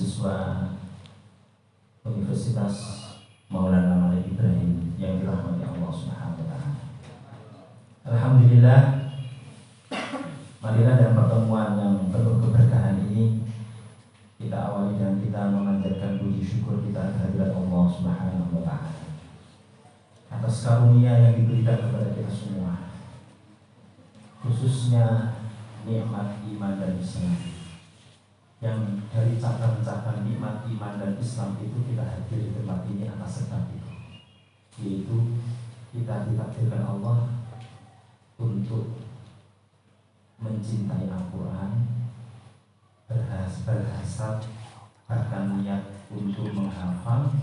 mahasiswa Universitas Maulana Malik Ibrahim yang dirahmati Allah Subhanahu wa taala. Alhamdulillah, marilah dalam pertemuan yang penuh keberkahan ini kita awali dengan kita memanjatkan puji syukur kita kehadirat Allah Subhanahu wa taala atas karunia yang diberikan kepada kita semua, khususnya nikmat iman dan Islam. Yang dari cabang-cabang nikmat iman dan Islam itu kita hadir di tempat ini atas sebab itu, yaitu kita ditakdirkan Allah untuk mencintai Al-Quran, berhasrat bahkan niat untuk menghafal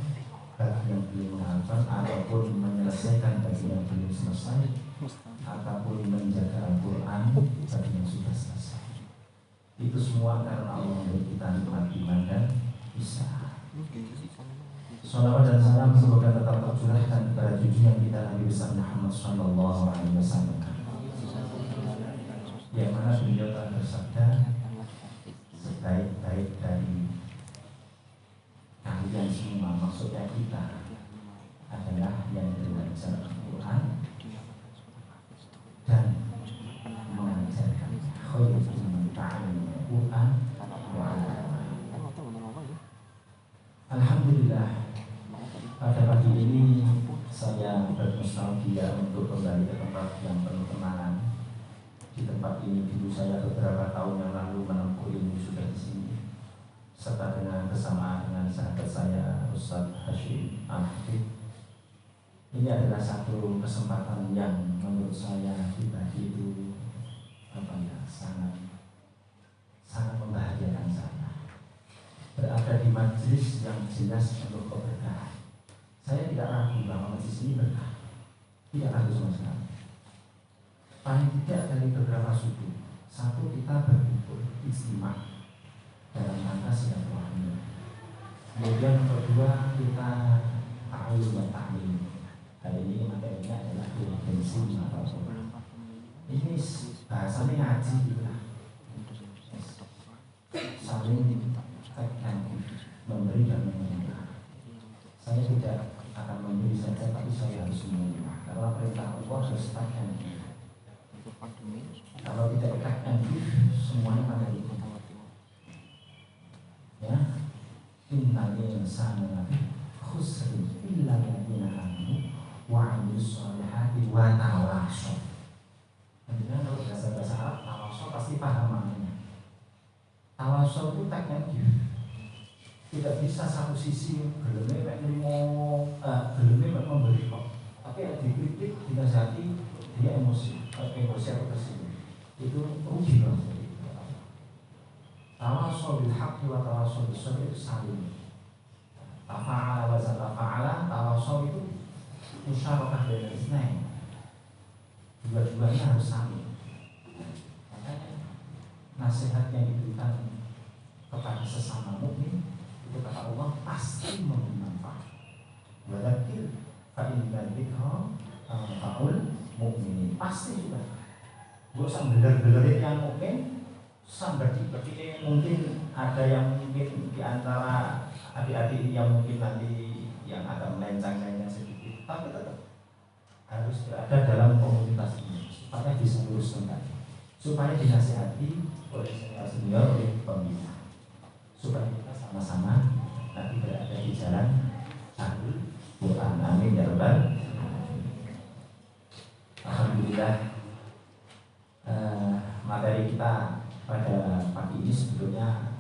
bagi yang belum menghafal, ataupun menyelesaikan bagi yang belum selesai, ataupun menjaga Al-Quran bagi yang sudah selesai. Itu semua karena Allah memberi kita nikmat iman dan Islam. Salawat dan salam semoga tetap tercurahkan kepada junjungan kita Nabi besar Muhammad Sallallahu Alaihi Wasallam, yang mana beliau telah bersabda, sebaik-baik dari kalian semua, maksudnya kita, adalah yang belajar Al-Quran dan mengajarkan. Khairukum ta'allama Al-Quran wa 'allamahu. Alhamdulillah, pada pagi ini saya bernostalgia untuk kembali ke tempat yang penuh kenangan. Di tempat ini dulu saya beberapa tahun yang lalu menempuh ilmu sudah di sini, serta dengan bersamaan dengan sahabat saya Ustaz Hashim Al-Hafidh. Ini adalah satu kesempatan yang menurut saya pribadi itu sangat membahagiakan saya. Berada di majelis yang jelas penuh keberkahan. Saya tidak ragu bahwa majelis ini berkah, tidak ragu sama sekali. Paling tidak dari beberapa sudut. Satu, kita berkumpul istimewa dalam rangka silaturahmi. Kemudian kedua, kita ta'awun dan ta'lim. Hari ini materinya adalah bensin atau solar. Ini bahasanya ngaji gitu lah. Saling take and give, memberi dan menerima. Saya tidak akan memberi saja, tapi saya harus menerima. Karena perintah Allah harus take and give. Kalau tidak take and give, semuanya pada ikut. Ya, innal insana lafi khusrin illa alladziina aamanu wa 'amilus shalihati wa tawassaw. Kemudian kalau bahasa Arab, tawassaw pasti paham maknanya. Tawassaw itu take and give. Tidak bisa satu sisi gelemnya memberi kok, tapi yang dikritik, dinasihati, dia emosi atau tersinggung. Itu rugi loh. Tawassaw bil haqqi wa tawassaw bis sabr itu saling. Tafa'ala wa zatafa'ala, tawassaw itu musyarakah bainal itsnain. Dua-duanya harus saling. Makanya nasihat yang diberikan kepada sesama mukmin itu kata Allah pasti memberi manfaat. Wa dzakir fa innal dzikra tanfa'ul mu'minin. Pasti juga. Gak usah beler-belerin yang mukmin. Sampai berarti mungkin ada yang mungkin di antara adik-adik yang mungkin nanti yang akan melencang-lencang sedikit, tapi tetap harus berada dalam komunitas ini supaya bisa luruskan tadi, supaya dinasihati oleh senior oleh pembina, supaya kita sama-sama nanti berada di jalan Al Quran. Amin ya rabbal alamin. Alhamdulillah, materi kita pada pagi ini sebetulnya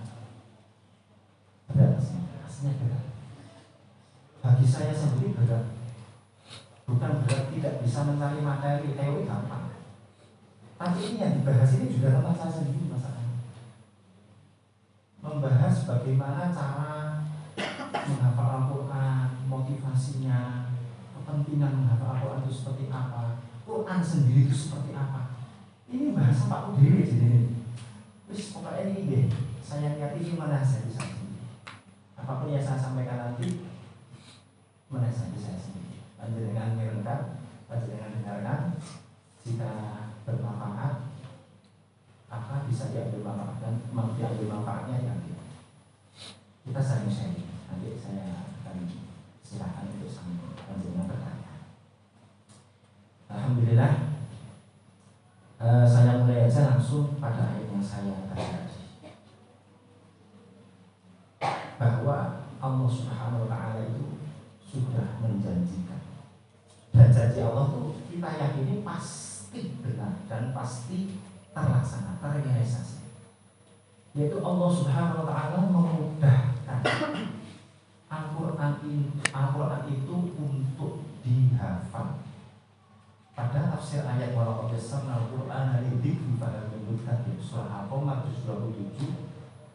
berat, aslinya berat. Bagi saya sendiri berat. Bukan berat tidak bisa mencari materi, teori gampang. Tapi ini yang dibahas ini juga tentang saya sendiri masalahnya. Membahas bagaimana cara menghafal Al-Quran, motivasinya, kepentingan menghafal Al-Quran itu seperti apa, Quran sendiri itu seperti apa. Ini bahasa Pak Udewi jadi. Terus pokoknya ini deh, saya lihat ini mana saya bisa sendiri. Apapun yang saya sampaikan nanti, mana saya bisa sendiri. Panjenengan merenungkan, panjenengan dengarkan. Jika bermanfaat, apa bisa diambil manfaat dan diambil manfaatnya yang kita kita saling sharing. Nanti saya akan silakan untuk panjenengan bertanya. Alhamdulillah, saya mulai aja langsung pada ayat yang saya baca bahwa Allah Subhanahu wa Ta'ala itu sudah menjanjikan, dan janji Allah itu kita yakini pasti benar dan pasti terlaksana, terrealisasi. Yaitu Allah Subhanahu wa Ta'ala memudahkan Al-Quran itu untuk dihafal. Pada tafsir ayat walaqad yassarna al-Qur'ana lidzikri fahal min muddakir, surah Al-Qamar 27,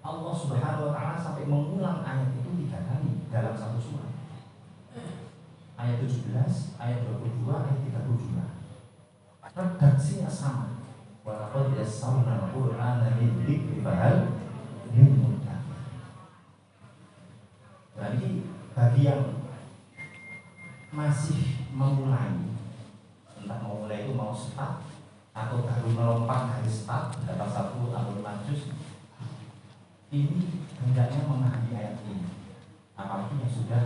Allah Subhanahu wa Ta'ala sampai mengulang ayat itu 3 kali dalam satu surah. Ayat 17, ayat 22, ayat 32. Redaksinya sama. Walaqad yassarna al-Qur'ana lidzikri fahal min muddakir. Jadi bagi yang masih memulai, entah mau mulai itu mau start atau baru melompat dari start dapat 1 atau 5 juz, ini hendaknya memahami ayat ini. Apalagi yang sudah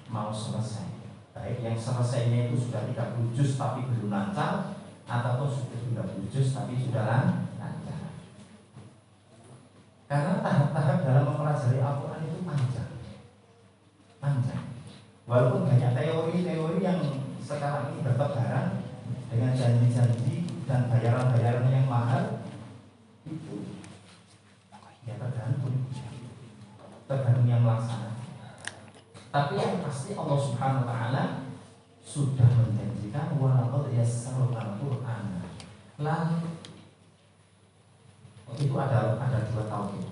mau selesai, baik yang selesainya itu sudah 30 juz tapi belum lancar, ataupun sudah 30 juz tapi sudah lancar. Karena tahap-tahap dalam mempelajari Al-Quran itu panjang. Walaupun banyak teori-teori yang sekarang ini bertebaran dengan janji-janji dan bayaran-bayaran yang mahal, itu ya tergantung yang melaksanakan. Tapi yang pasti Allah Subhanahu wa Ta'ala sudah menjanjikan walaqad yassarna al-Qur'ana. Itu ada 2 tauhid.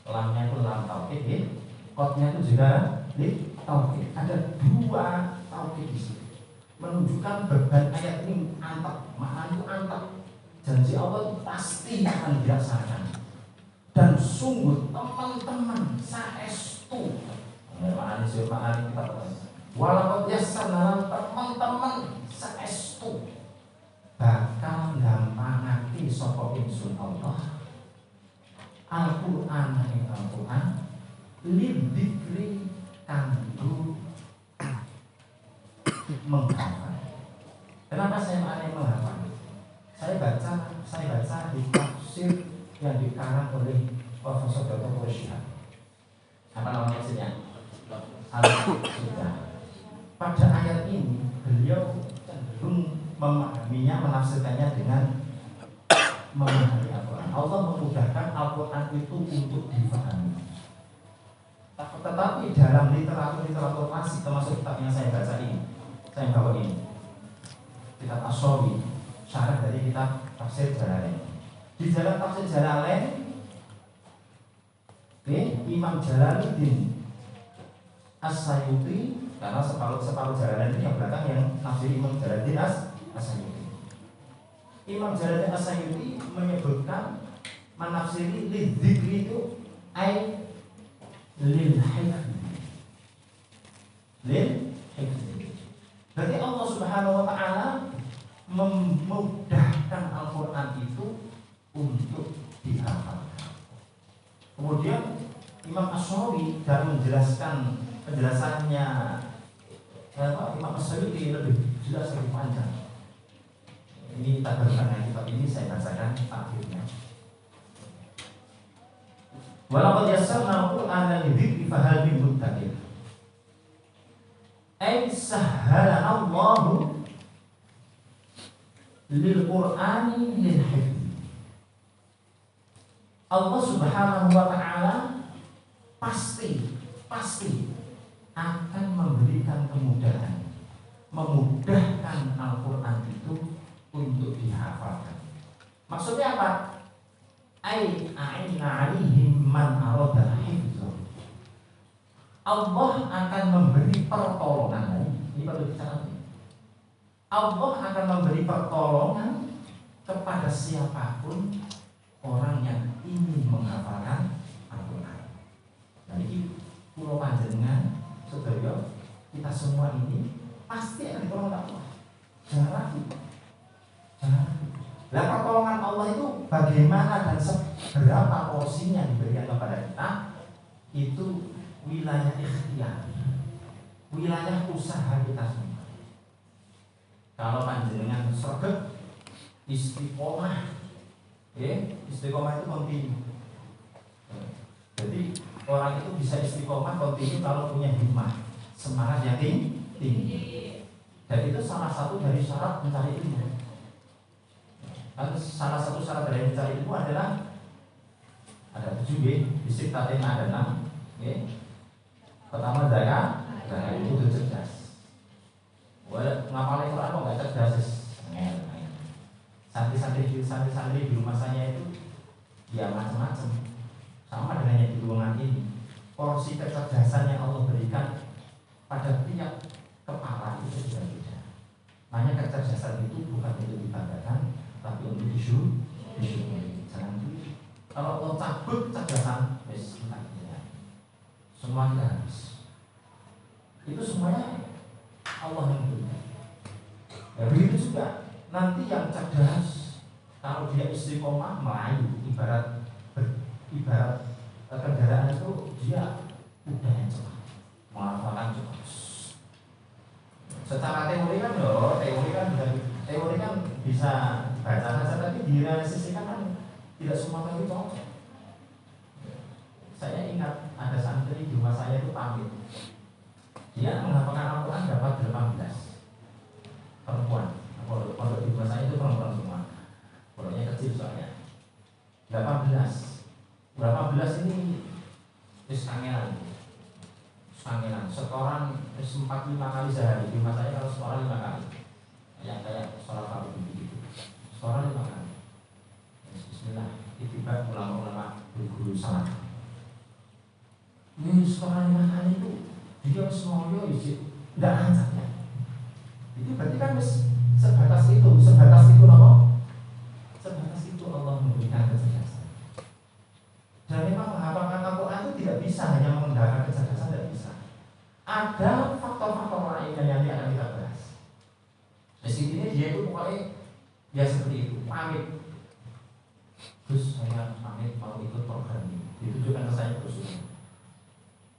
Lamnya itu lam tauhid, qadnya itu juga tauhid. Ada 2 tauhid di situ. Menunjukkan beban ayat ini antep, makna itu antep. Janji Allah itu pasti akan dilaksanakan. Dan sungguh teman-teman saestu, makna kita tahu. Walaqad yassarna, teman-teman saestu bakal gampangake sapa ingsun Allah Al-Qur'an ing Al-Qur'an lidzikri kanggo menghafal. Kenapa saya menghafal? Saya baca di tafsir yang dikarang oleh Profesor Dr. Quraisyah. Apa nama tafsirnya? Al-Sudah. Pada ayat ini beliau cenderung memahaminya, menafsirkannya dengan memahami Al-Quran. Allah memudahkan Al-Quran itu untuk difahami. Tetapi dalam literatur klasik, termasuk kitab yang saya baca ini, saya bawa ini, kitab As-Sawi, syarah dari kitab Tafsir Jalalain. Di dalam Tafsir Jalalain, Imam Jalaluddin As-Sayuti, karena separuh Jalalain ini yang belakang yang nafsir Imam Jalaluddin As-Sayuti. Imam Jalaluddin As-Sayuti menyebutkan menafsiri lidzikri itu ay lil hifzi. Berarti Allah Subhanahu wa Ta'ala memudahkan Al-Quran itu untuk dihafal. Kemudian Imam As-Sawi dalam menjelaskan penjelasannya, Imam As-Sawi lebih jelas, lebih panjang. Ini tak berkenaan kitab ini, saya bacakan akhirnya. Walaqad yassarna al-Qur'ana lidzikri fahal min muddakir. Ay sahhala Allahu lil Qur'ani lil hifz. Allah Subhanahu wa Ta'ala pasti akan memberikan kemudahan, memudahkan Al-Quran itu untuk dihafalkan. Maksudnya apa? A'inna 'alaihim man arada hifdzah. Allah akan memberi pertolongan. Ini perlu dicatat. Allah akan memberi pertolongan kepada siapapun orang yang ingin menghafalkan Al-Quran. Jadi pulau panjenengan, saudara, kita semua ini pasti akan ditolong Allah. Jangan ragu. Lah pertolongan Allah itu bagaimana dan seberapa porsinya diberikan itu wilayah ikhtiar, wilayah usaha kita semua. Kalau panjenengan sregep istiqomah, istiqomah itu kontinu. Jadi orang itu bisa istiqomah kontinu kalau punya himmah, semangat yang tinggi. Dan itu salah satu dari syarat mencari ilmu. Dan salah satu syarat dari mencari ilmu adalah ada 7 bisik tatin ada 6. Pertama zakat itu cerdas. Ngapalin Quran kok nggak cerdas? Santri-santri di rumah saya itu ya macam-macam. Sama dengan yang di ruangan ini. Porsi kecerdasan yang Allah berikan pada tiap kepala itu beda-beda. Makanya kecerdasan itu bukan untuk dibanggakan, tapi untuk disyukuri. Jangan dulu. Kalau Allah cabut kecerdasan, semua kita habis. Itu semuanya Allah yang berikan. Ya begitu juga nanti yang cerdas, kalau dia istiqomah melayu, ibarat kendaraan itu dia udah yang cepat, menghafalkan cepat. Secara teori kan bisa baca saja, tapi direalisasikan kan tidak semua teori cocok. Saya ingat ada santri di rumah saya itu pamit. Dia menghafalkan Al-Quran dapat 18 perempuan. Pondok di rumah saya itu perempuan semua. Pondoknya kecil soalnya. 18 ini kangenan. Setoran 4-5 kali sehari. Di rumah saya kalau setoran 5 kali. Yang kayak sholat fardu gitu. Setoran 5 kali. Bismillah. Tiba-tiba ulama-ulama berguru salat. Ini setoran 5 kali itu dia semuanya isi tidak lancar ya. Itu berarti kan sebatas itu apa? Sebatas itu Allah memberikan kecerdasan. Dan memang menghafalkan Al-Quran itu tidak bisa hanya menggunakan kecerdasan, tidak bisa. Ada faktor-faktor lain yang nanti akan kita bahas. Di sini dia itu pokoknya ya seperti itu, pamit. Terus saya pamit mau ikut program ini. Ditujukan ke saya terus.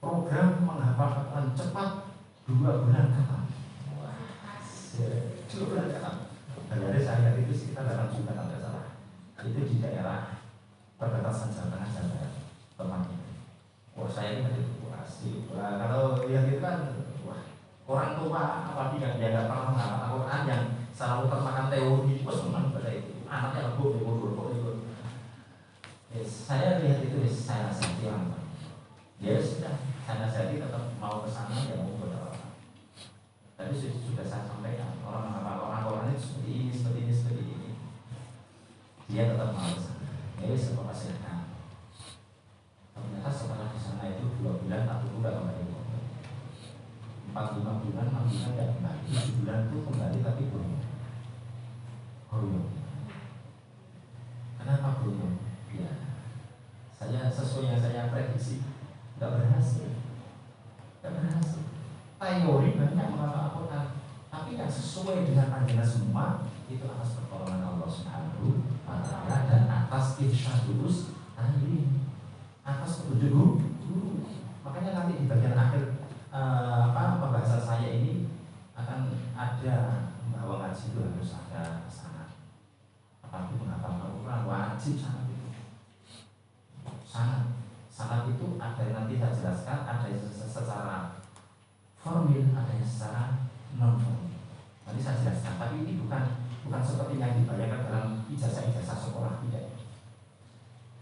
Program menghafal Quran cepat 2 bulan khatam. Wah, 2 bulan khatam. Dari saya itu sekitar 8 juta kalau tidak salah. Itu di daerah perbatasan Jawa Tengah Jawa Barat tempatnya. Wah, saya ini masih populasi. Kalau lihat itu kan, wah, orang tua apalagi kan dia nggak pernah menghafal Al-Quran yang selalu termakan teori, wah senang pada itu. Anaknya lebur. Saya lihat itu, saya rasa tiang. Ya sudah, saya nasihati tetap mau ke sana ya mau berdoa. Tadi sudah saya sampaikan orang itu seperti ini. Dia tetap mau ke sana. Ya sebuah silakan. Ternyata setelah di sana itu 2 bulan tak udah kembali. 4-5 bulan, 6 bulan tidak kembali. 7 bulan itu kembali tapi belum. Kenapa belum? Ya, saya sesuai yang saya prediksi. Tidak berhasil. Teori banyak menghafal Al-Quran, tapi yang sesuai dengan pandangan semua itu atas pertolongan Allah Subhanahu wa Ta'ala dan atas irsyadus atas petunjuk guru. Makanya nanti di bagian akhir pembahasan saya ini akan ada bahwa ngaji itu harus ada sanad. Apalagi menghafal Al-Quran wajib sanad itu. Sanad itu ada yang nanti saya jelaskan, ada yang secara formil, ada yang secara non formil. Nanti saya jelaskan, tapi ini bukan seperti yang dibayangkan dalam ijazah sekolah, tidak.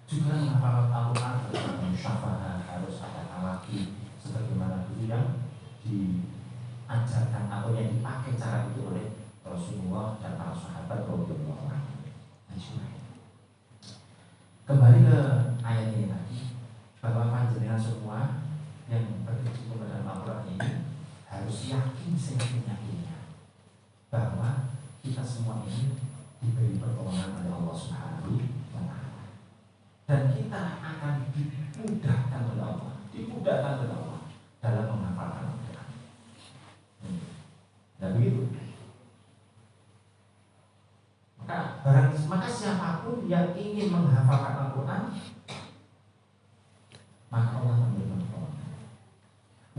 Juga menghafal Al-Quran harus ada musyafahah, harus ada talaqi, sebagaimana dulu yang diajarkan atau yang dipakai cara itu oleh Rasulullah dan para sahabat radhiyallahu anhum. Kembali ke ayat ini tadi, bahwa panjenengan semua yang berkecimpung dalam Al-Quran ini harus yakin seyakin-yakinnya bahwa kita semua ini diberi pertolongan oleh Allah Subhanahu wa Ta'ala, dan kita akan dimudahkan oleh Allah dalam menghafalkan Al-Quran. Dan begitu. Maka siapapun yang ingin menghafalkan Al-Quran, maka Allah memberi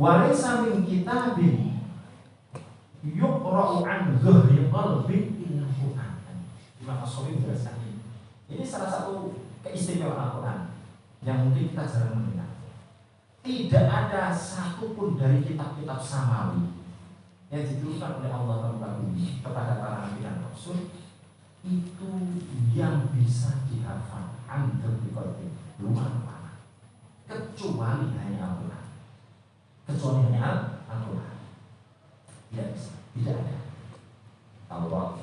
Walaysa min kitabin yuqra'u an dhahri qalbin illa Qur'an. Imam As-Syafi'i menjelaskan ini. Ini salah satu keistimewaan Al-Quran yang mungkin kita jarang mendengar. Tidak ada satupun dari kitab-kitab samawi yang dituliskan oleh Allah kepada para nabi dan rasul itu yang bisa dihafal antar di qalbi luar mana, kecuali hanya Al-Quran. Kecuali hanya Al-Quran. Tidak bisa, tidak ada. Taurat,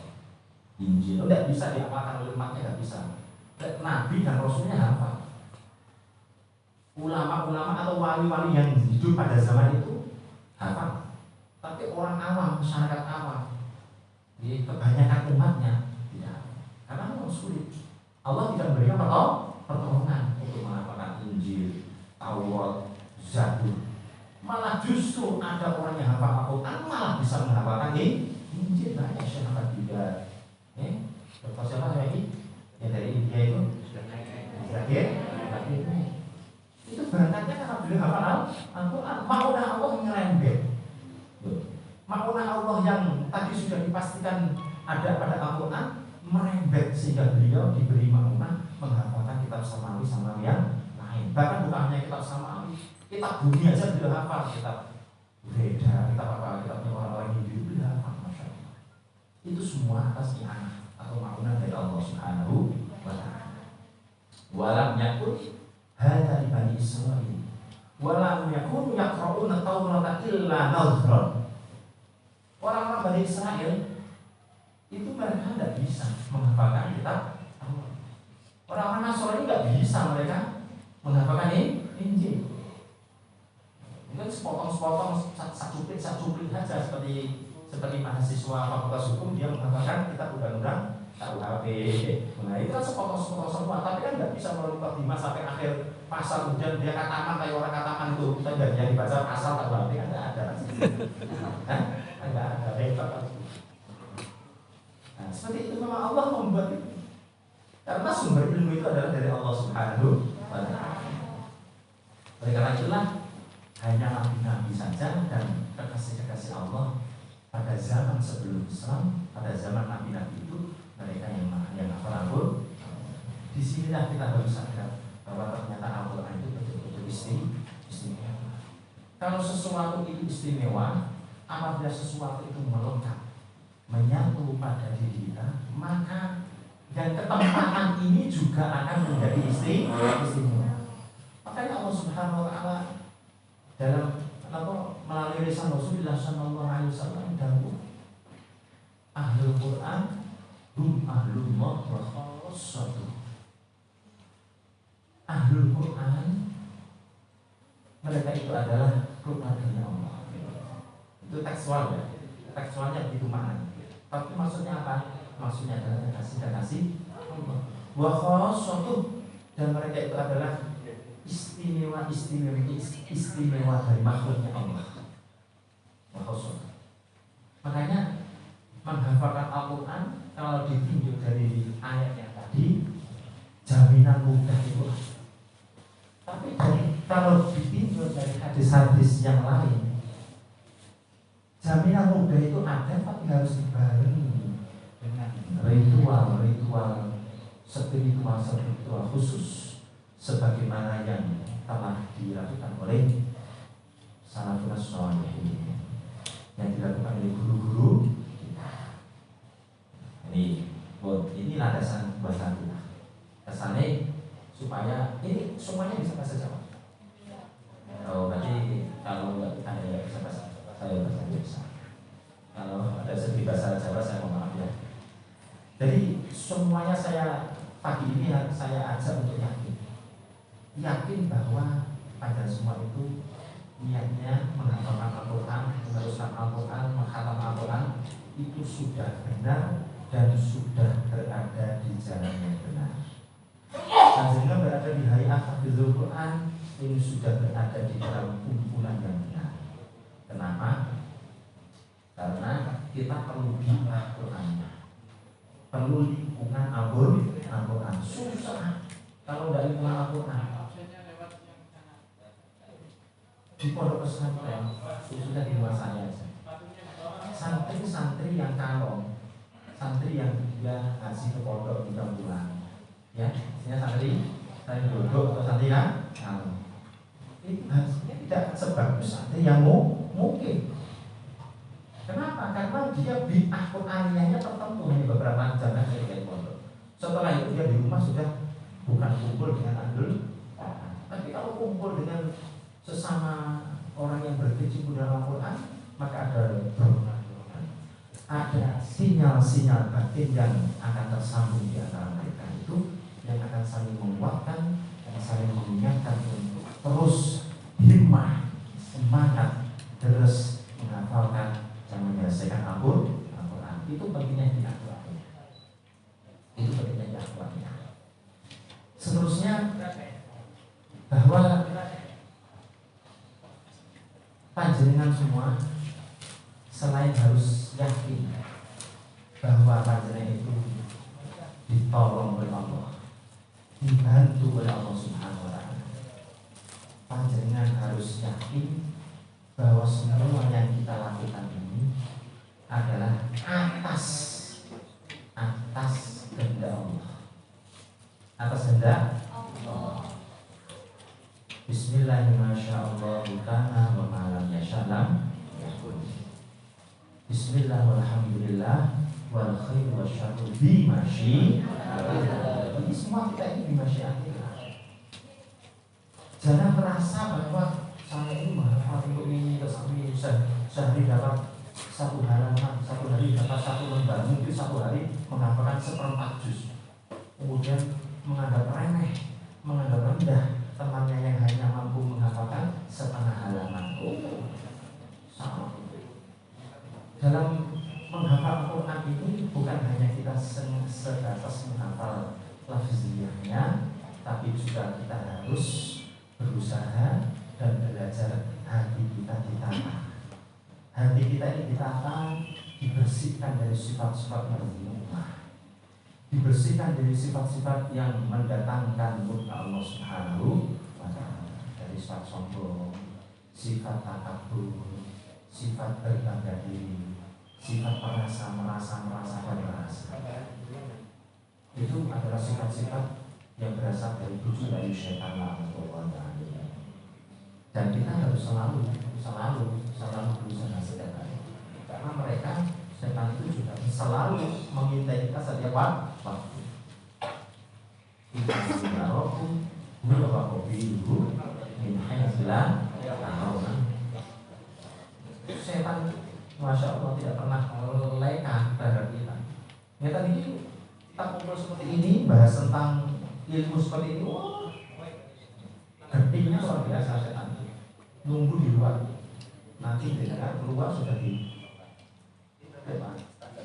Injil, tidak bisa dihafalkan oleh umatnya, tidak bisa. Nabi dan Rasulnya hafal. Ulama-ulama atau wali-wali yang hidup pada zaman itu hafal. Tapi orang awam, masyarakat awam, di kebanyakan umatnya tidak. Karena memang sulit. Allah tidak memberikan pertolongan untuk menghafalkan Injil, Taurat, Zabur. Malah justru ada orang yang hafal Al-Quran malah bisa menghafalkan Injil. Banyak Syekh Ahmad juga. Dr. siapa lagi? Yang dari India itu itu berangkatnya karena beliau hafal Al-Quran. Ma'unah Allah ngerembet. Ma'unah Allah yang tadi sudah dipastikan ada pada Al-Quran merembet sehingga beliau diberi ma'unah menghafalkan kitab samawi yang lain. Bahkan bukan hanya kitab samawi, kitab bumi aja beliau hafal. Kitab Veda, kitab apa, kitabnya orang-orang Hindu beliau hafal. Masya Allah. Itu semua atas i'anah atau ma'unah dari Allah Subhanahu wa ta'ala. Walam yakun hadza li bani Israil. Walam yakun yaqra'una Taurata illa nadhran. Orang-orang Bani Israel itu mereka tidak bisa menghafalkan kitab Taurat. Orang-orang Nasrani tidak bisa mereka menghafalkan Injil. Mungkin sepotong-sepotong, sacuplik saja seperti mahasiswa fakultas hukum dia menghafalkan kitab undang-undang KUHP. Nah itu kan sepotong-sepotong semua, tapi kan nggak bisa melalui Dimas sampai akhir pasal kemudian dia kataman kayak orang kataman itu kita dia dibaca pasal KUHP kan nggak ada. Nggak ada repot. Nah seperti itu memang Allah membuat itu. Karena sumber ilmu itu adalah dari Allah Subhanahu wa ta'ala. Oleh karena itulah hanya nabi-nabi saja dan kekasih-kekasih Allah pada zaman sebelum Islam, pada zaman nabi-nabi itu mereka yang hafal Al-Quran. Di sinilah kita harus sadar bahwa ternyata Al-Quran itu betul-betul istimewa. Kalau sesuatu itu istimewa, apabila sesuatu itu melengkap, menyatu pada diri kita, maka dan ketempatan ini juga akan menjadi istimewa. Makanya Allah Subhanahu wa ta'ala dalam melalui lisan Rasulullah sallallahu alaihi wasallam dahulu ahlul Quran hum ahlullah wa khassatuh. Ahlul Quran mereka itu adalah keluarganya Allah. Itu tekstual ya. Tekstualnya begitu maknanya. Tapi maksudnya apa? Maksudnya adalah kasih Allah. Wa khassatuh, dan mereka itu adalah istimewa dari makhluknya Allah. Makanya menghafalkan Al-Quran kalau ditinjau dari ayat yang tadi jaminan mudah itu. Tapi kalau ditinjau dari hadis-hadis yang lain, jaminan mudah itu ada tapi harus dibarengi dengan ritual spiritual khusus sebagaimana yang telah dilakukan oleh salafus shalihin, yang dilakukan oleh guru-guru kita. Ini landasan bahasa kita. Kesannya supaya ini semuanya bisa bahasa Jawa. Berarti kalau ada yang bisa bahasa saya bahasa Indonesia. Kalau ada sedikit bahasa Jawa saya mohon maaf ya. Jadi semuanya pagi ini saya ajak untuk yakin bahwa pada semua itu niatnya menghafalkan Al-Quran, meneruskan Al-Quran, menghatam Al-Quran itu sudah benar dan sudah berada di jalan yang benar. Dan sehingga berada di hayat hafizul Quran ini sudah berada di dalam kumpulan yang benar. Kenapa? Karena kita perlu bimbang Qurannya, perlu lingkungan Al-Quran. Susah kalau dari lingkungan Al-Quran. di pondok pesantren sudah di luar saya aja. Santri-santri yang kalong, santri yang dia ngaji ke pondok 3 bulan, ya, misalnya santri duduk atau santri yang kalong, itu hasilnya tidak sebagus santri yang mungkin. Kenapa? Karena dia bid'ah Qur'aniyahnya tertentu hanya beberapa jam saja di pondok. Setelah itu dia di rumah sudah bukan kumpul dengan ahlul, tapi kalau kumpul dengan sesama orang yang berkecimpung dalam Al-Quran, maka ada dorongan-dorongan, ada sinyal-sinyal batin yang akan tersambung di antara mereka itu, yang akan saling menguatkan dan saling mengingatkan untuk terus himmah, semangat, terus menghafalkan dan menyelesaikan Al-Quran. Itu pentingnya di Al-Quran. Itu pentingnya di Al-Quran. Seterusnya bahwa panjenengan semua selain harus yakin bahwa panjenengan itu ditolong oleh Allah, dibantu oleh Allah Subhanahu wa Ta'ala, panjenengan harus yakin bahwa semua yang kita lakukan ini adalah atas kehendak Allah, atas kehendak Allah. Bismillahirrahmanirrahim. Kana wa ma lam yasha lam yakun. Bismillah walhamdulillah wal khairu wasyarru bi masyiatillah. Ini semua kita ini bi masyiatillah. Jangan merasa bahwa saya ini menghafal untuk ini kesami sehari dapat 1 halaman, 1 hari dapat 1 lembar, mungkin 1 hari menghafalkan 1/4 juz. Kemudian menganggap remeh, menganggap rendah temannya yang hanya mampu menghafalkan 1/2 halaman. Sama. Dalam menghafal Al-Quran ini bukan hanya kita sebatas menghafal lafziyahnya, tapi juga kita harus berusaha dan belajar hati kita ditata. Hati kita ini ditata, dibersihkan dari sifat-sifat mazmumah, dibersihkan dari sifat-sifat yang mendatangkan murka Allah Subhanahu wa Ta'ala, dari sifat sombong, sifat takabur, sifat berbangga diri, sifat merasa. Itu adalah sifat-sifat yang berasal dari dosa dari syaitan la'natullah. Dan kita harus selalu berusaha setiap hari, karena mereka setan itu juga selalu mengintai kita setiap waktu. Kita mengarokum huwa qabiluhu min haitsu la ta'lamun. Setan, masya Allah, tidak pernah leka terhadap kita. Ya tadi kita kumpul seperti ini, bahas tentang ilmu seperti ini, wah, getingnya luar biasa setan. Nunggu di luar, nanti dengar keluar sudah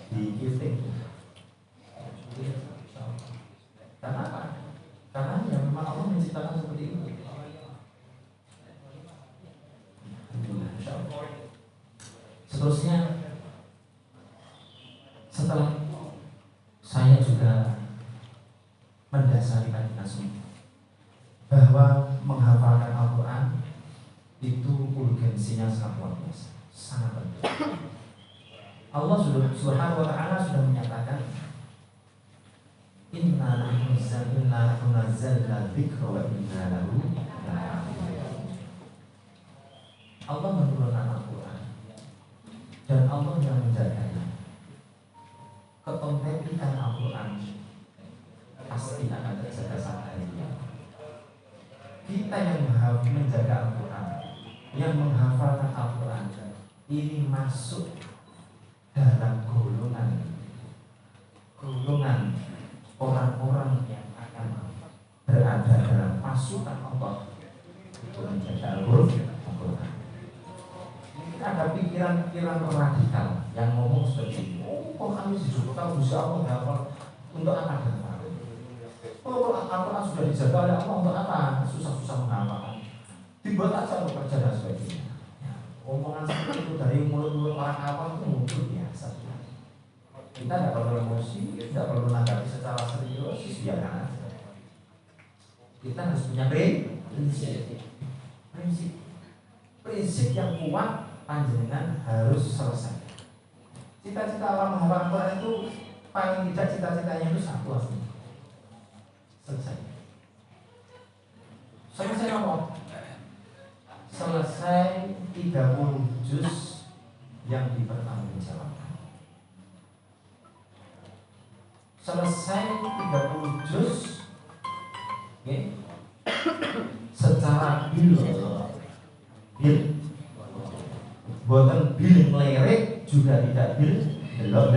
digiting. Karena apa? Karena ya memang Allah menciptakan seperti itu. Seterusnya, setelah saya juga mendasari kajian semua bahwa menghafalkan Al-Quran itu urgensinya sangat luar biasa, sangat penting. Allah Subhanahu wa Ta'ala sudah menyatakan, Inna nazzalna dzikra wa inna lahu lahafidhun. Allah menurunkan Al-Quran dan Allah yang menjaganya. Keautentikan Al-Quran pasti akan terjaga sampai hari ini. Kita yang menjaga Al-Quran, yang menghafalkan Al-Quran, ini masuk dalam golongan orang-orang yang akan berada dalam pasukan Allah untuk menjaga Al-Quran. Ada pikiran-pikiran radikal yang ngomong seperti ini. Oh, kami disuruh tahu bisa Allah hafal untuk apa hafal? Oh, Al-Quran sudah dijaga oleh Allah untuk apa? Susah-susah menghafalkan. Dibuat aja untuk kerja dan sebagainya. Ya, omongan seperti itu dari mulut-mulut orang awam itu muncul biasa. Kita tidak perlu emosi, tidak perlu menanggapi secara serius, biarkan aja. Kita harus punya prinsip. prinsip yang kuat panjenengan harus selesai. Cita-cita orang menghafal Quran itu paling tidak cita-citanya itu satu asli. Selesai. Selesai apa? Selesai 30 juz yang dipertanggungjawabkan. Selesai 30 juz, okay, secara bil, boten bil ngelirik juga tidak bil delok.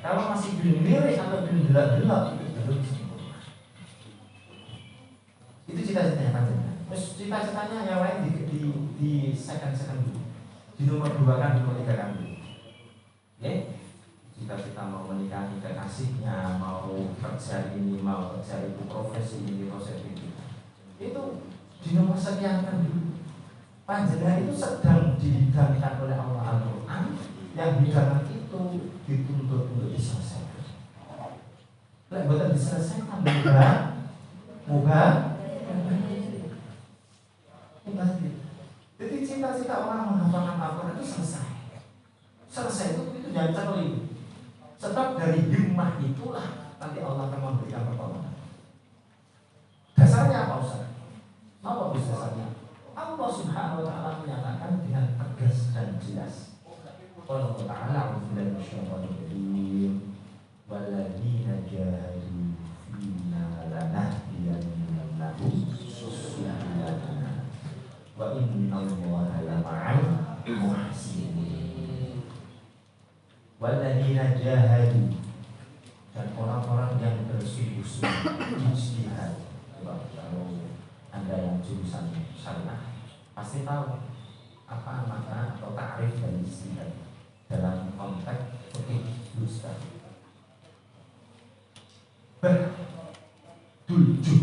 Kalau masih bil ngelirik atau bil delok itu cita-citanya panjenengan. Terus cita-citanya yang lain di second dulu, di nomor 2 kan, di nomor 3 kan dulu. Oke? Cita-cita mau menikahi kekasihnya, mau kerja ini, mau kerja itu, profesi ini, proses itu. Itu di nomor sekian kan dulu. Panjenengan itu sedang dihidangkan oleh Allah Al-Quran, yang hidangan itu dituntut untuk diselesaikan. Lek boten diselesaikan, moga. Jadi cita-cita orang menghafalkan Al-Quran itu selesai. Selesai itu jangan terlalu. Sebab dari himmah itulah nanti Allah akan memberikan pertolongan. Dasarnya apa Ustaz? Apa dasarnya? Allah Subhanahu wa ta'ala menyatakan dengan tegas dan jelas. Allah Ta'ala a'udzubillahi minasyaitonir rajim. Walladzina jahadu fina lanahdiyannahum subulana wa innallaha lama'al muhsinin. Walladzina jahadu, dan orang-orang yang bersungguh-sungguh ijtihad. Kalau Anda yang jurusan syariah pasti tahu apa makna atau takrif dari ijtihad dalam konteks fikih ustaz. Bertujuh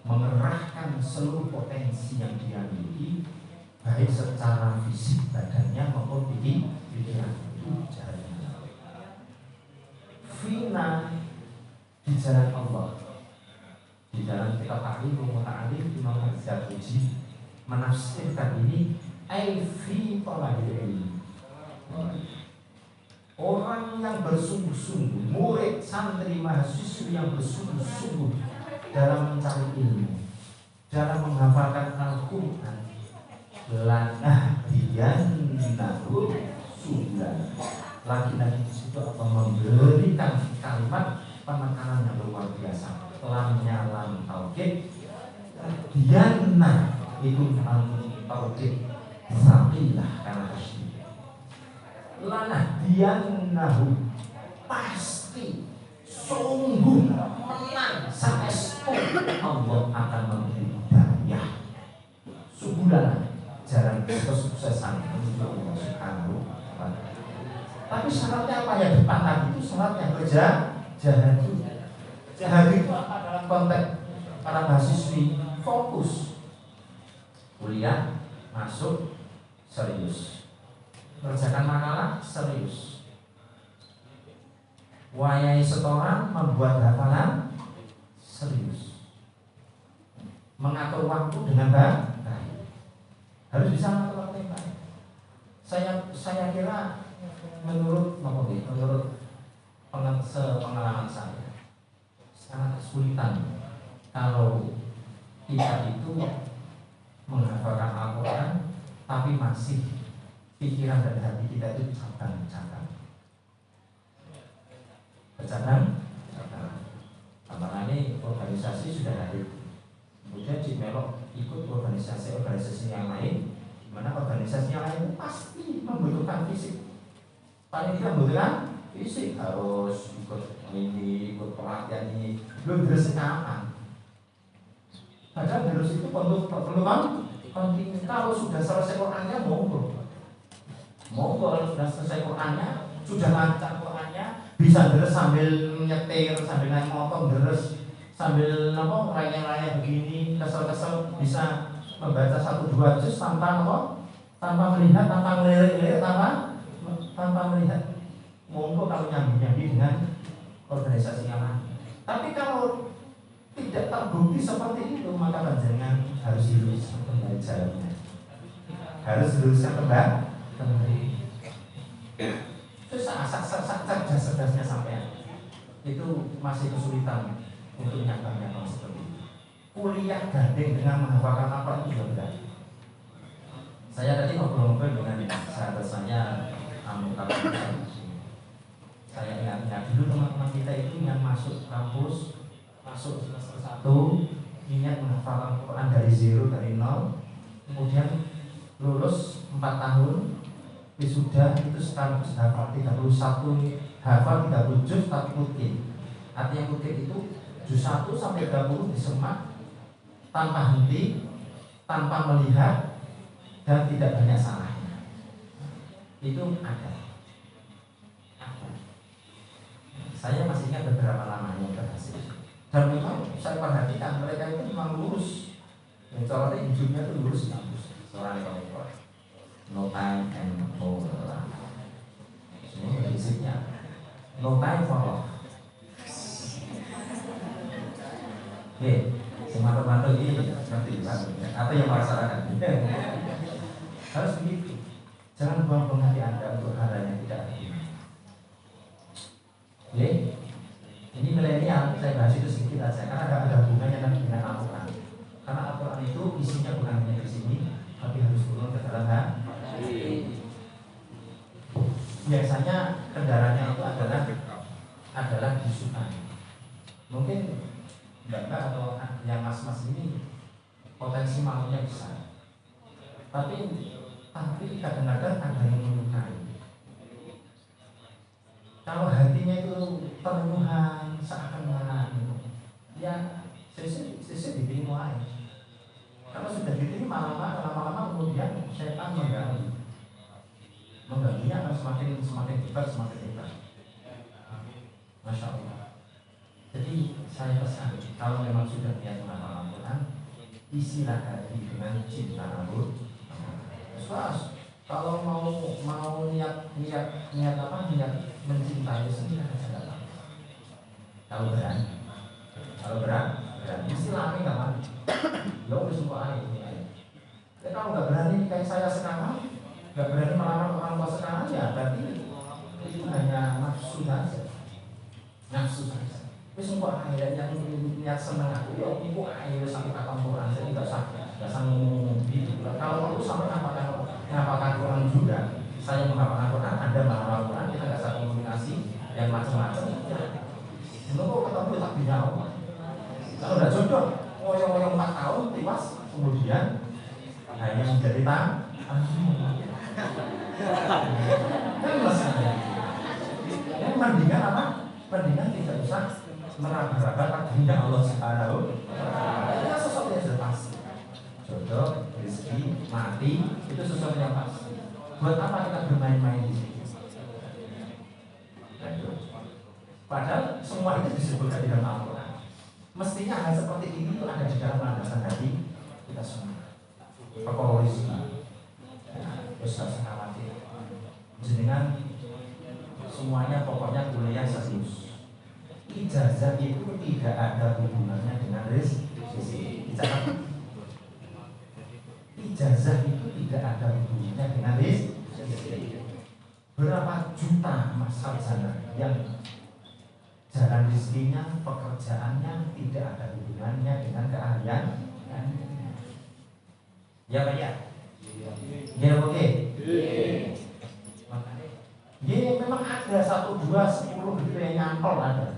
mengerahkan seluruh potensi yang dia miliki, baik secara fisik badannya maupun pikiran. Fina di jalan Allah, di jalan kita ta'lim Imam Az-Zarruji menafsirkan ini ai fi talabil ilmi. Orang yang bersungguh-sungguh, murid, santri, mahasiswa yang bersungguh-sungguh dalam mencari ilmu, dalam menghafalkan Al-Quran, lanahdiyannahum subulana. Lagi-lagi di situ Allah memberikan kalimat penekanan yang luar biasa. Lamnya lam taukid, diana itu lam taukid, saqilah karena tasydid. Lanahdiyannahum, pasti, sungguh, menang, saestu Allah akan memberi hidayah. Subulana, jalan kesuksesan untuk Allah Subhanahu wa ta'ala. Tapi syaratnya apa ya? Depan tadi itu syaratnya jahadu itu apa dalam konteks para mahasiswi? Fokus kuliah, masuk serius, mengerjakan makalah serius, wayai setoran, membuat hafalan serius, mengatur waktu dengan baik. Harus bisa mengatur waktu yang baik. Saya kira menurut pengalaman saya sangat kesulitan kalau kita itu menghafalkan Al-Quran tapi masih pikiran dan hati kita itu cabang-cabang. Apalagi organisasi sudah hadir, kemudian di melok ikut organisasi yang lain, di mana organisasi yang lain pasti membutuhkan fisik. Paling tidak membutuhkan fisik, harus ikut ini, ikut pelatihan ini. Belum beresnya apa? Padahal harus itu perlu kontinu. Kalau sudah selesai Qurannya, monggo kalau sudah selesai Qurannya, sudah lancar Qurannya, bisa deres sambil nyetir, sambil naik motor, deres sambil raya-raya begini, kesel-kesel, bisa membaca 1-2 juz tanpa melihat, tanpa melirik-lirik, tanpa melihat. Monggo kalau nyambi-nyambi dengan organisasi yang lain. Tapi kalau tidak terbukti seperti itu, maka panjenengan harus diluruskan kembali jalannya, harus diluruskan kembali. Susah, cerdas-cerdasnya sampean itu masih kesulitan untuk nyata-nyata seperti itu. Kuliah gandeng dengan menghafalkan apa itu juga enggak. Saya tadi ngobrol-ngobrol dengan sahabat saya anggota kampus. Saya ingat dulu teman-teman kita itu yang masuk kampus, masuk semester 1, niat menghafalkan Quran dari zero, dari nol, kemudian lulus 4 tahun, wisuda itu sekaligus hafal 31, hafal 30 juz tapi rutin. Artinya rutin itu juz 1 sampai 30 disemak tanpa henti, tanpa melihat, dan tidak banyak salahnya. Itu ada. Saya masih ingat beberapa nama yang berhasil. Dan memang saya perhatikan mereka itu memang lurus. Yang corotnya hidupnya itu lurus di kampus. Seorang kolektor. No time and no love. Ini prinsipnya. No time for love. Oke, semata-mata ini seperti itu. Atau yang masyarakat harus begitu. Jangan buang-buang hati Anda untuk hal yang tidak ada. Oke, ini milenial saya bahas itu sedikit aja karena ada hubungannya dengan Al-Quran. Karena Al-Quran itu isinya bukan hanya di sini, tapi harus turun ke dalam hati. Biasanya kendaraannya itu adalah bisukan. Mungkin Mbak atau yang mas-mas ini potensi malunya besar. Tapi kadang-kadang ada yang menyukai. Kalau hatinya itu penuhan seakan-akan ya sisi dipilih lain. Kalau sudah gitu lama-lama kemudian setan mengganggunya akan semakin hebat. Masya Allah. Jadi saya pesan, kalau memang sudah niat menghafal Al-Quran, isilah hati dengan cinta Al-Quran. Kalau mau niat mencintai sendiri aja. Kalau berani, istilahnya nggak mati. Lo semua ini. Kalau nggak berani kayak saya sekarang, nggak berani melarang orang tua sekarang, ya berarti itu hanya nafsu saja. Terus semua akhirnya yang niat senang aku, ya ibu akhirnya sampai kata Quran, saya nggak ngomong gitu. Kalau aku sampai ngapakan Quran juga, saya menghafalkan Quran, Anda menghafal Quran, kita nggak bisa komunikasi yang macam-macam. Menurut ketemu tak punya Allah. Kalau udah jodoh, ngoyong-ngoyong 4 tahun, tiwas, kemudian hanya menjadi kan masalah. Yang mendingan apa? Mendingan tidak usah meraba-raba takdirnya Allah Subhanahu wa Ta'ala. Itu sesuatu yang sudah pasti. Jodoh, rezeki, mati, itu sesuatu yang pasti. Buat apa kita bermain-main di sini? Padahal semua itu disebutkan di dalam Al-Quran. Mestinya hal seperti ini itu ada di dalam landasan hati kita semua. Perkolis, Ustaz khawatir. Jenengan semuanya pokoknya kuliah serius. Ijazah itu tidak ada hubungannya dengan rezeki. Ijazah itu tidak ada hubungannya dengan rezeki. Berapa juta mas sarjana yang jalan rezekinya, pekerjaannya tidak ada hubungannya dengan keahlian. Ya Pak ya? Ya oke. Ya memang ada 1, 2, 10 gitu yang nyantol ada.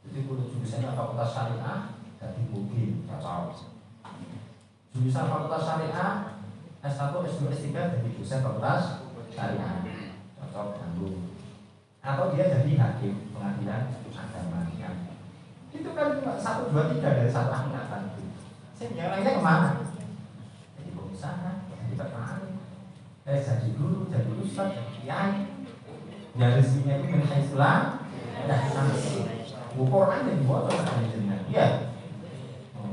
Jadi kalau jurusannya fakultas syariah jadi mungkin nggak tahu. Jurusan fakultas syariah S1, S2, S3 jadi dosen fakultas syariah cocok nyambung. Atau dia jadi hakim pengadilan agama ya. Itu kan 1, 2, 3 dari satu angkatan itu. Yang lainnya kemana? Jadi pengusaha, jadi petani, jadi guru, jadi ustaz, jadi kiai. Ya rezekinya itu mengenai Islam, ya sanksi. Quran yang dibuat oleh jenengan. Ya.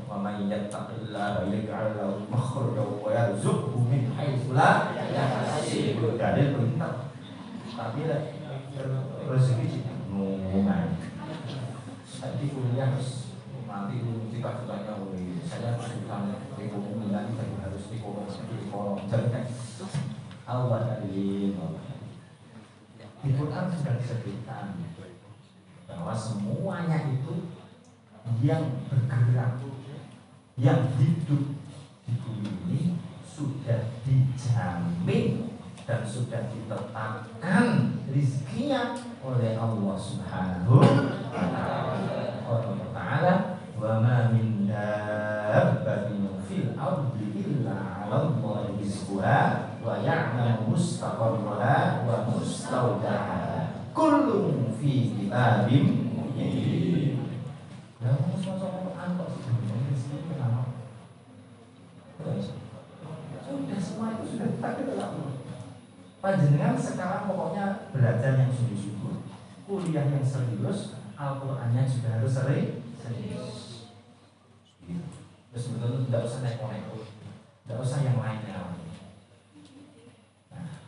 Wa may yattaqillaha yaj'al lahu makhrajan wa yarzuqhu min haitsu la yahtasib. Dalil perintah. Tapi rezeki nunggu. Tadi kuliah terus nanti cita-citanya saya kesulitan ekonomi lagi, tapi harus ekonomi jadi Allah dari di Quran sudah disebutkan bahwa semuanya itu yang bergerak, yang hidup di bumi ini sudah dijamin dan sudah ditetapkan rizkinya oleh Allah Subhanahu wa ta'ala. Wa ma min dabbatin fil ardi illa 'ala Allahi rizquha wa ya'lamu mustaqarraha wa mustawda'aha kullun fi kitabim mubin. Ya mau Quran kok sudah semua itu sudah ditakdir oleh Allah. Panjenengan sekarang pokoknya belajar yang sungguh-sungguh, kuliah yang serius, Al-Qur'annya juga harus serius. Terus betul tidak usah neko-neko, tidak usah yang lainnya. Nah,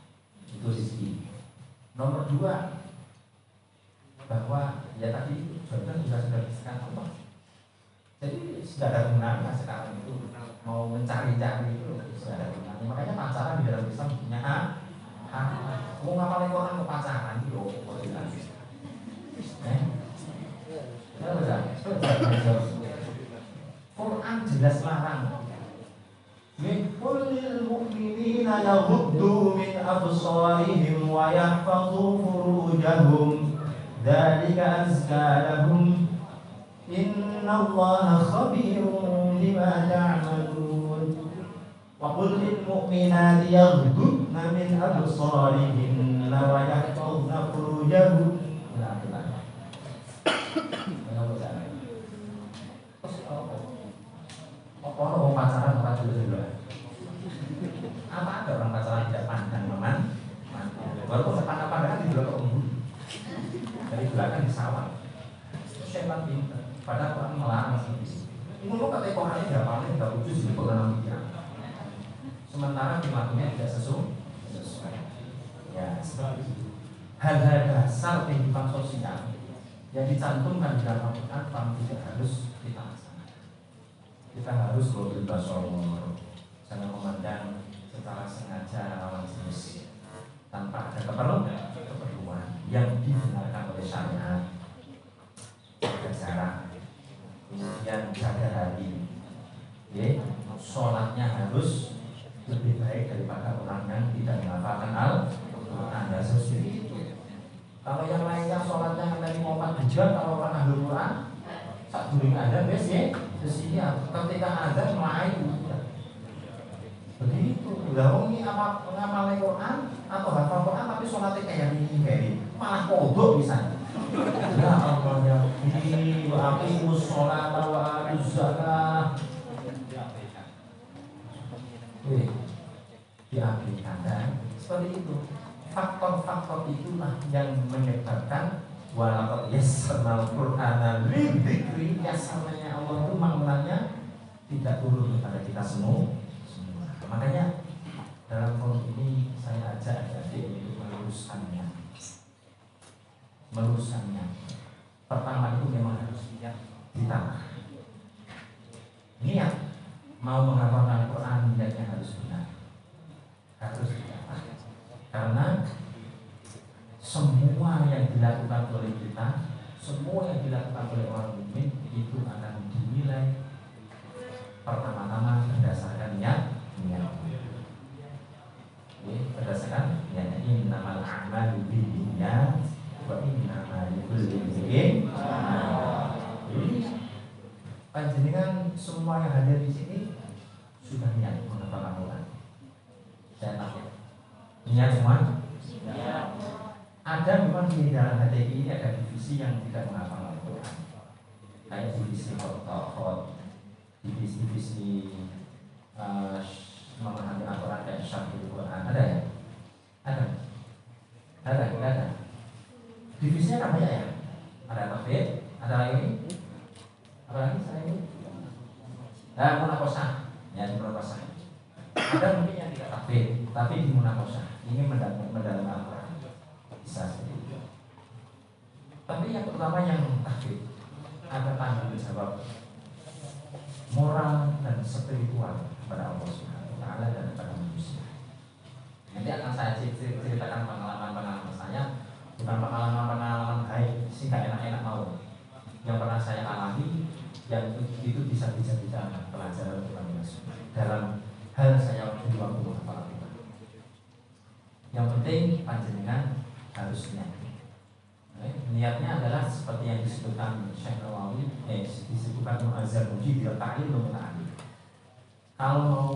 itu rezeki. Nomor 2, bahwa ya tadi Jordan juga sudah disebutkan Allah. Jadi sudah ada gunanya sekarang itu mau mencari-cari itu sudah ada gunanya. Makanya pacaran di dalam Islam punya mau ngapalin orang ke pacaran itu loh. Quran jelas larang. Kullil mu'minina yaghuddu min absarihim wa yahfazu furujahum dzalika azka lahum innallaha khabirun bima ta'malun. Wa kullil mu'minati yaghuddna min absarihinna wa yahfazna furujahum. Orang pacaran apa dulu? Apa ada orang pacaran tidak pandang teman? Walaupun pandang-pandangan di belakang penghuni, dari belakang di sawah. Setan pintar. Padahal orang melarang sendiri. Mulu kata Quran ini tidak paling tidak khusus di Quran pikiran. Sementara perilakunya tidak sesuai. Ya, hal-hal dasar kehidupan sosial yang dicantumkan di dalam Al-Quran tidak harus kita laksanakan. Kita harus berbasor, jangan memandang secara sengaja lawan jenis tanpa ada keperluan yang dibenarkan oleh syariat. Jaga jarak, kemudian jaga hati. Sholatnya harus lebih baik daripada orang yang tidak menghafalkan Al-Quran. Ya seperti itu. Kalau yang lainnya sholatnya dari momen juga, kalau orang ahli Quran saat dulu ada bes ya, sesinya ketika ada main. Begitu. Lah ini apa mengamal Quran atau hafal Quran tapi sholatnya kayak ini malah kodok misalnya. Ya Allah ya ini wa aqimus sholata wa atuz zakah. Diabaikan kan? Seperti itu. Faktor-faktor itulah yang menyebabkan walaqad yassarnal Qur'ana lidzikri, yassarnya Allah itu maknanya tidak turun kepada kita semua. Makanya dalam forum ini saya ajak adik untuk meluruskannya. Pertama itu memang harus ditambah. Niat mau menghafalkan Quran niatnya harus benar. Harus ditambah. Karena semua yang dilakukan oleh kita, semua yang dilakukan oleh orang mukmin itu akan dinilai pertama-tama berdasarkan niat. Berdasarkan niatnya. Innamal a'malu binniyat wa innamal likulli imri'in ma nawa. Panjenengan semua yang hadir di sini sudah niat menghafalkan Quran. Saya takut. Niat semua? Ya. Ada memang di dalam HTI ini ada divisi yang tidak menghafal Al-Quran. Kayak divisi Qur'an, divisi memahami Al-Quran dan syarhul Quran. Ada ya? Ada. Divisinya kan banyak ya? Ada tafsir, ada lagi. Apa lagi saya ini? Munaqashah. Ya, di munaqashah. Ada mungkin yang tidak tafsir, tapi di munaqashah. Ini mendalam Al-Quran. Bisa seperti itu. Tapi yang pertama yang tafsir, ada tanggung jawab moral dan spiritual kepada Allah Subhanahu wa taala dan kepada manusia. Nanti akan saya ceritakan pengalaman-pengalaman saya, bukan pengalaman-pengalaman baik sih gak enak-enak mau. Yang pernah saya alami, yang itu bisa dijadikan pelajaran untuk kami dalam hal saya di waktu kepala. Yang penting panjenengan harus niat. Niatnya adalah seperti yang disebutkan Syekh Nawawi, disebutkan Mu'azzar Muji bil ta'lim ta'lim. Kalau mau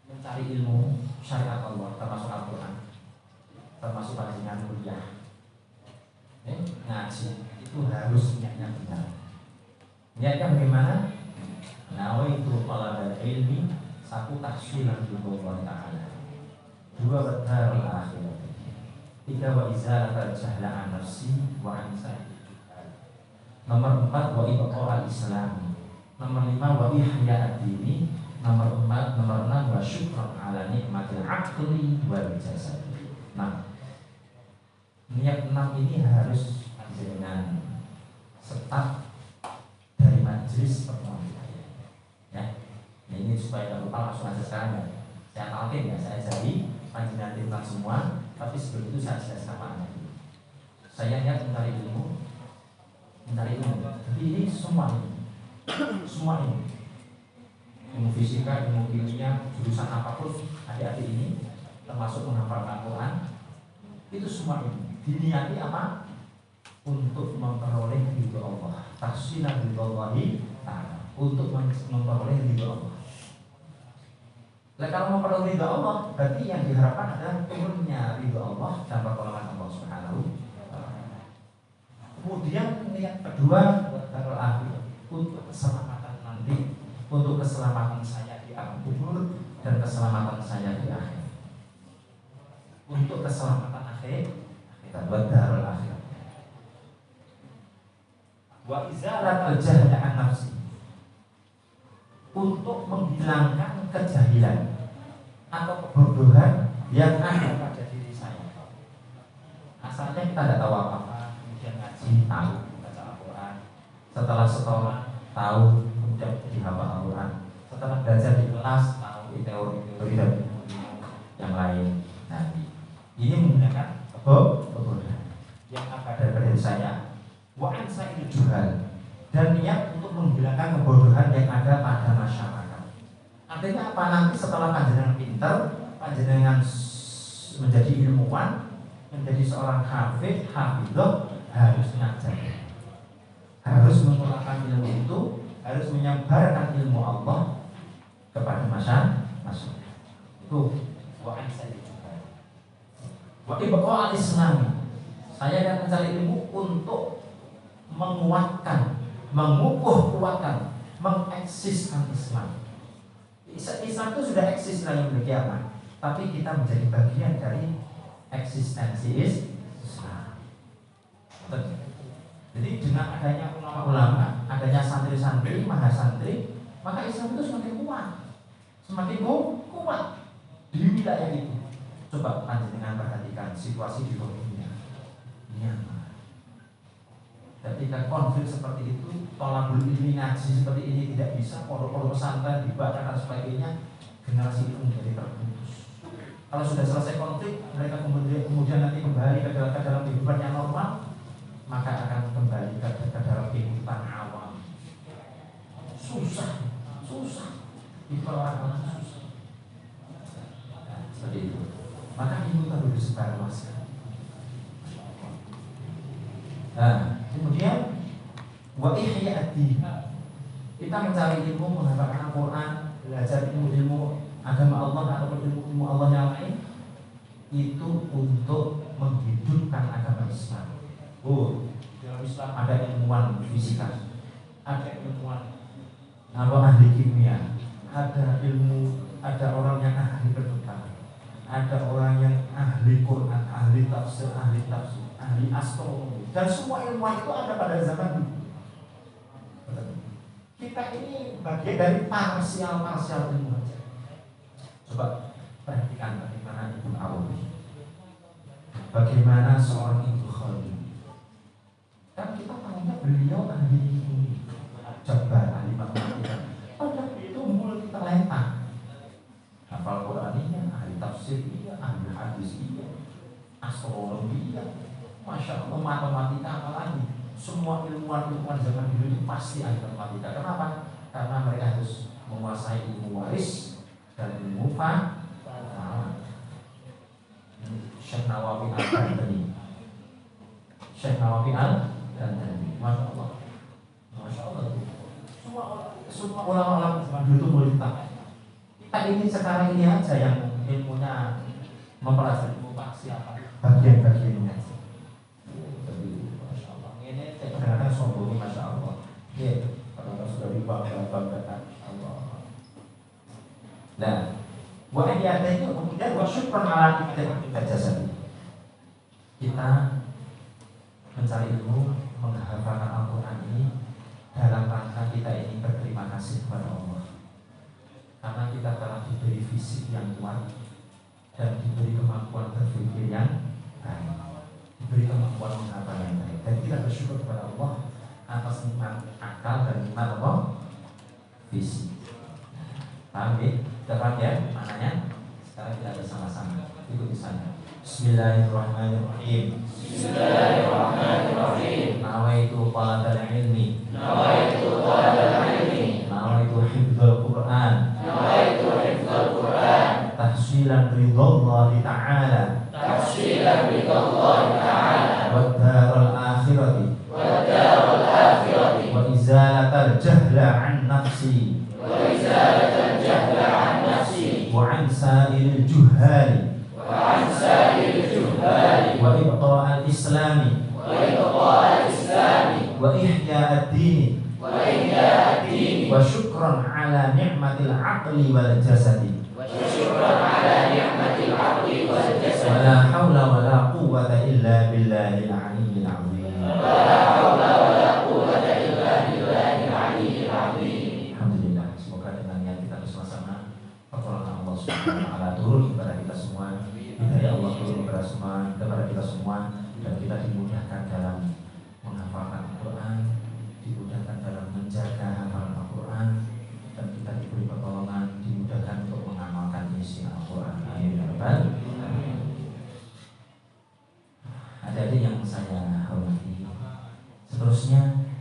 mencari ilmu syariat Allah, termasuk Al-Quran, termasuk panjenengan kuliah, ngaji itu harus niatnya benar. Niatnya bagaimana? Nawaitu talabal ilmi, satu tahsilan billahi ta'ala, dua darul akhirah, tiga wa izalatul jahla an nafsi wa an sayyidil. Nomor 4 wa ibqa'al islam. Nomor 5 wa ihya ad-dini. Nomor 6 wa syukran ala nikmatil aqli wal jasad. Nah, niat 6 ini harus dengan start dari majelis pertemuan kita. Ya. Nah, ini supaya tidak lupa langsung aja sekarang ya. Saya talkin ya, saya jadi panjenengan timnas semua, tapi sebelum itu saya jelaskan makna dulu. Saya niat mencari ilmu. Jadi ini semua ini. Ilmu fisika, ilmu kimia, jurusan apapun adik-adik ini, termasuk menghafalkan Quran, itu semua ini diniati apa? Untuk memperoleh ridho Allah, tahsilan billahi ta'ala, untuk memperoleh ridho Allah. Nah, kalau memperoleh ridho Allah, berarti yang diharapkan adalah turunnya ridho Allah dan pertolongan Allah Subhanahu wa ta'ala. Kemudian niat kedua buat darul akhir, untuk keselamatan nanti, untuk keselamatan saya di alam kubur dan keselamatan saya di akhir. Untuk keselamatan akhir, kita buat darul akhir. Wa izalatul jahli an nafsi, untuk menghilangkan kejahilan atau kebodohan yang ada pada diri saya. Asalnya kita tidak tahu apa-apa, kemudian ngaji tahu baca Al-Quran, setelah sekolah tahu, kemudian jadi hafal Al-Quran, setelah belajar di kelas tahu teori dan yang lain. Nah, ini menggunakan kebodohan yang ada pada diri saya. Wa'an sa'il juhal, dan niat untuk menghilangkan kebodohan yang ada pada masyarakat. Artinya apa? Nanti setelah panjenengan pintar, panjenengan menjadi ilmuwan, menjadi seorang hafid, hafidhah, harus ngajar, harus mengumpulkan ilmu itu, harus menyebarkan ilmu Allah kepada masyarakat. Itu wa'an sa'il juhal. Wa ibqa'al islam, saya akan mencari ilmu untuk menguatkan, mengukuh kuatkan, mengeksiskan Islam. Islam itu sudah eksis dalam kiamat, tapi kita menjadi bagian dari eksistensi Islam. Jadi dengan adanya ulama-ulama, adanya santri-santri, mahasantri, maka Islam itu semakin kuat di wilayah itu. Coba panjenengan perhatikan situasi di dunia. Ketika konflik seperti itu, tolabul ilmi ngaji seperti ini tidak bisa, pondok-pondok pesantren dibaca dan sebagainya, generasi itu menjadi terputus. Kalau sudah selesai konflik, mereka kemudian nanti kembali ke dalam kehidupan yang normal, maka akan kembali ke dalam kehidupan awam. Susah dikelola, susah. Nah, seperti itu. Maka ilmu harus disebarluaskan. Nah, kemudian wa ihya ad-din, kita mencari ilmu, menghafalkan Al-Quran, belajar ilmu agama Allah ataupun ilmu Allah yang lain, itu untuk menghidupkan agama Islam. Dalam Islam ada ilmuwan fisika, ada ilmuwan ahli kimia, ada orang yang ahli kedokteran, ada orang yang ahli Quran, ahli tafsir, ahli astronomi, dan semua ilmuwan itu ada pada zaman dulu. Kita ini bagian dari parsial ilmu saja. Coba perhatikan bagaimana Ibnu Arabi, bagaimana seorang Ibnu Khalid. Kan kita tahunya beliau ahli Jabar, ahli matematika, talenta. Hafal Quran iya, ahli tafsir iya, ahli hadis iya, astronomi iya, masya Allah, matematika apalagi. Semua ilmuwan zaman dulu itu pasti ahli matematika. Kenapa? Karena mereka harus menguasai ilmu waris dan ilmu fa'al. Syekh Nawawi Al-Bandari, Syekh Nawawi Al-Bandari, masya Allah, masya Allah. Semua ulama-ulama zaman dulu itu murid kita ini sekarang ini aja yang ilmunya mempelajari ilmu siapa bagian-bagiannya. Jadi masya Allah, ini kadang-kadang sombongnya masya Allah. Ya, kadang-kadang sudah dibanggakan Allah. Nah, wa ayat itu kemudian wa syukran ala jasad. Kita mencari ilmu, menghafalkan Al-Quran ini dalam rangka kita ini berterima kasih kepada Allah. Karena kita telah diberi fisik yang kuat dan diberi kemampuan berpikir yang baik, diberi kemampuan menghafal yang baik, dan kita bersyukur kepada Allah atas nikmat akal dan nikmat apa? Fisik. Paham ya? Tepat ya maknanya? Sekarang kita bersama-sama ikuti saya. Bismillahirrahmanirrahim. Bismillahirrahmanirrahim. Nawaitu talabal ilmi. Nawaitu talabal ilmi. Nawaitu hifdzal Qur'an. Nawaitu hifdzal Qur'an. Tahsilan ridhallahi ta'ala. Tahsilan ridhallahi ta'ala. Wa darul akhirati. Wa darul akhirati. Wa izalatal jahla an nafsi. Wa izalatal jahla an nafsi. Wa an sa'il juhali. Wa an sa'il juhali. Wa ibqa'al islami. Wa ibqa'al islami. Wa ihya'ad dini. Wa ihya'ad dini. Wa syukran ala ni'matil aqli wal jasadi. Wa syukran ala ni'matil aqli wal jasadi. Wa la hawla wa la quwwata illa billahil aliyyil azim. Wa la hawla wa la quwwata illa billahil aliyyil azim. Alhamdulillah, semoga dengan niat kita bersama-sama pertolongan Allah Subhanahu wa taala turun kepada kita semua. Hidayah Allah turun kepada kita semua, dan kita dimudahkan dalam menghafalkan Al-Quran, dimudahkan dalam menjaga hafalan Al-Quran, dan kita diberi pertolongan, dimudahkan untuk mengamalkan isi Al-Quran. Amin ya rabbal alamin. Hadirin yang saya hormati, seterusnya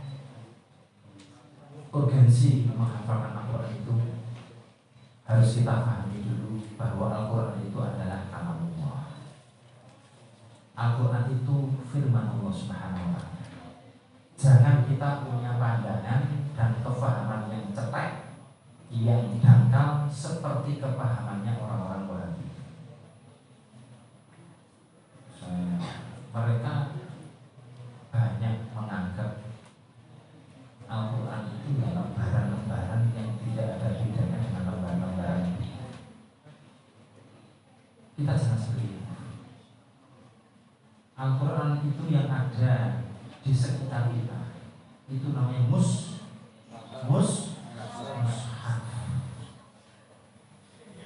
urgensi menghafalkan Al-Quran itu harus kita pahami dulu bahwa Al-Quran itu adalah kalamullah. Al-Quran itu firman Allah Subhanahu wa taala. Jangan kita punya pandangan dan kefahaman yang cetek, yang dangkal seperti kepahamannya orang-orang Wahabi. Mereka banyak menganggap Al-Quran itu adalah lembaran-lembaran yang tidak ada bedanya dengan lembaran-lembaran. Kita jangan seperti itu. Al-Quran itu yang ada di sekitar kita itu namanya mushaf.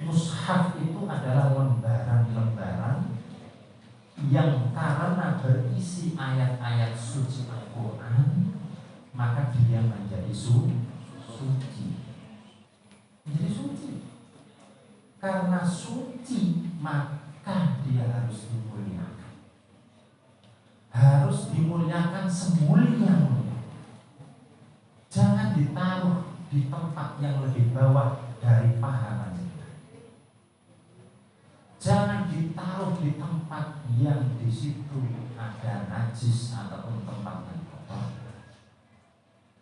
Mushaf itu adalah lembaran-lembaran yang karena berisi ayat-ayat suci Al-Quran, maka dia menjadi suci. Menjadi suci. Karena suci, maka dia harus dimuliakan. Harus dimuliakan semulia-mulia. Jangan ditaruh di tempat yang lebih bawah dari pahaman kita. Jangan ditaruh di tempat yang di situ ada najis ataupun tempat yang kotor.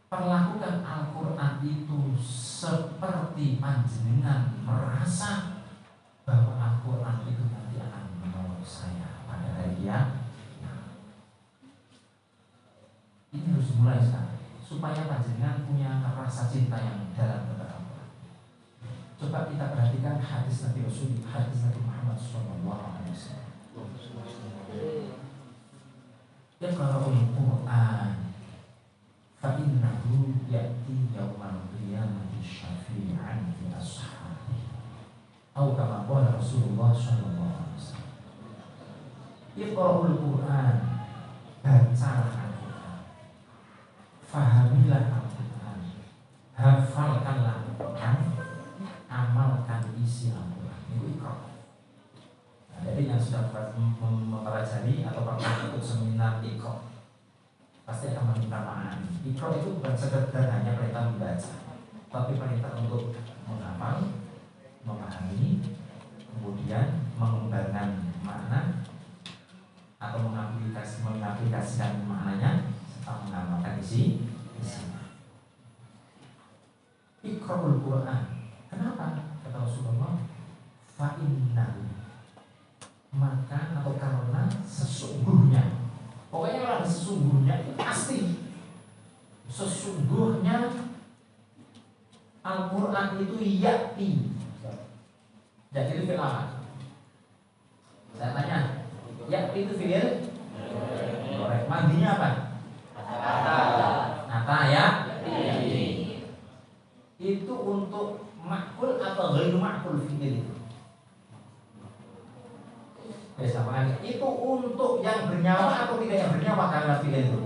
Perlakukan Al-Quran itu seperti panjenengan merasa bahwa Al-Quran itu nanti akan menolong saya pada hari kiamat. Ini harus dimulai sekarang supaya panjenengan punya rasa cinta yang dalam kepada Allah. Coba kita perhatikan hadis Nabi Muhammad SAW. Iqra'ul Qur'an fa innahu ya'ti yawmal qiyamati syafi'an li ashabihi. Atau kama qala Rasulullah SAW. Iqra'ul Qur'an, bacalah fahamilah Al-Quran, hafalkanlah Al-Quran, sudah mempelajari atau pernah ikut seminar Iqra pasti akan meminta makna. Iqra itu bukan sekedar hanya perintah membaca, tapi perintah untuk menghafal, memahami, kemudian mengembangkan makna atau mengaplikasikan maknanya serta mengamalkan isinya. Iqra'ul Quran. Kenapa? Kata Rasulullah, fa'innahu, maka atau karena sesungguhnya, pokoknya kalau ada sesungguhnya itu pasti. Sesungguhnya Al-Quran itu ya'ti. Ya'ti itu fi'il apa? Saya tanya, ya'ti itu fi'il korek. Mandinya apa? Nata ya. Itu untuk makul atau ghairu makul fi'il itu. Itu untuk yang bernyawa atau tidak yang bernyawa karena fi'il itu.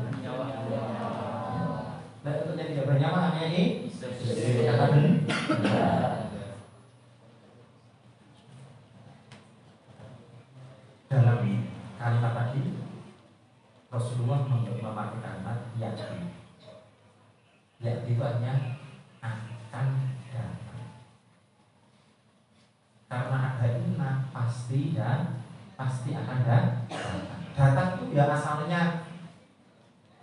Dan untuk yang tidak bernyawa namanya ini kata benar. Dalam kalimat tadi Rasulullah memakai kalimat ya'ti. Ya'ti itu artinya akan datang. Karena ada inna pasti dan pasti akan datang. Datang itu ya asalnya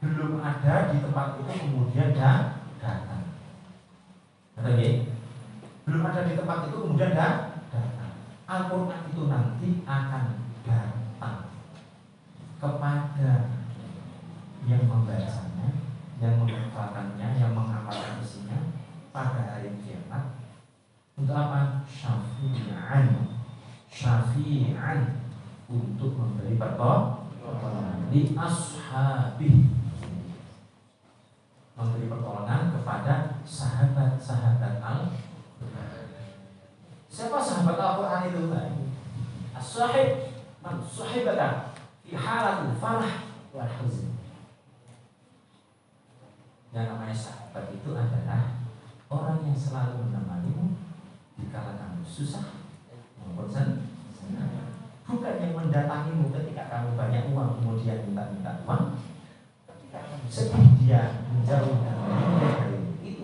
belum ada di tempat itu kemudian datang. Betul ya? Belum ada di tempat itu kemudian datang. Al-Quran itu nanti akan datang kepada yang membacanya, yang menghafalkannya, yang mengamalkan isinya pada hari kiamat. Untuk apa? Syafi'an, untuk memberi pertolongan di ashabi, memberi pertolongan kepada sahabat-sahabat Al-Quran. Siapa sahabat Al-Quran itu? As-sahib man sahibaka fi halatul farah wal huzn. Yang namanya sahabat itu adalah orang yang selalu menemanimu di kala kamu susah maupun senang. Bukan yang mendatangimu ketika kamu banyak uang kemudian minta uang. Sedih dia menjauh dari itu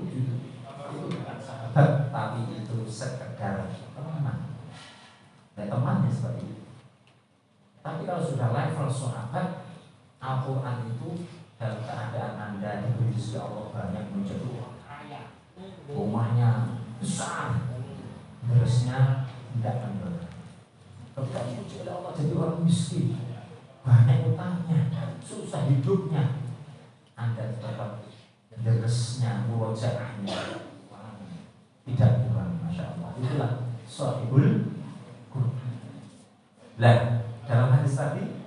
bukan sahabat, tapi itu sekedar teman. Dan temannya seperti itu. Tapi kalau sudah level sahabat, Al-Quran itu dalam keadaan Anda diberi rezeki Allah banyak menjadi orang kaya, rumahnya besar, beresnya tidak kendor. Ketika dipuji oleh Allah jadi orang miskin, banyak utangnya, susah hidupnya, Anda tetap beresnya, murojaahnya tidak kurang, masya Allah. Itulah sahibul Quran. Lah, dalam hadis tadi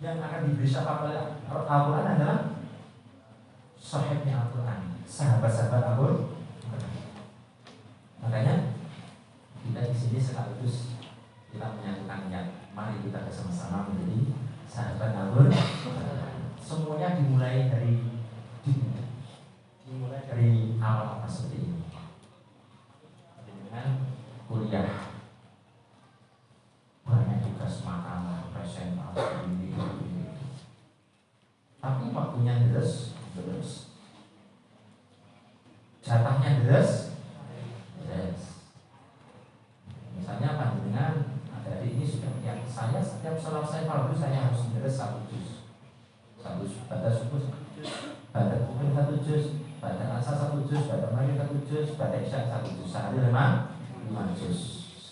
yang akan diberi syafaat oleh Al-Quran adalah sahibnya Al-Quran, sahabat-sahabat Al-Quran. Makanya kita di sini sekaligus kita menyatukan niat, mari kita bersama-sama menjadi sahabat Al-Quran. Semuanya dimulai dari awal apa seperti ini, dengan kuliah. Banyak tugas makalah, presentasi ini. Tapi waktunya deres, jatahnya deres. Misalnya panjenengan ada ini sudah yang saya setiap selesai fardu saya harus deres 1 juz. Pada subuh 1 juz, pada pukul 1 juz, pada asar 1 juz, pada maghrib 1 juz, pada isya 1 juz. Sehari 5 juz.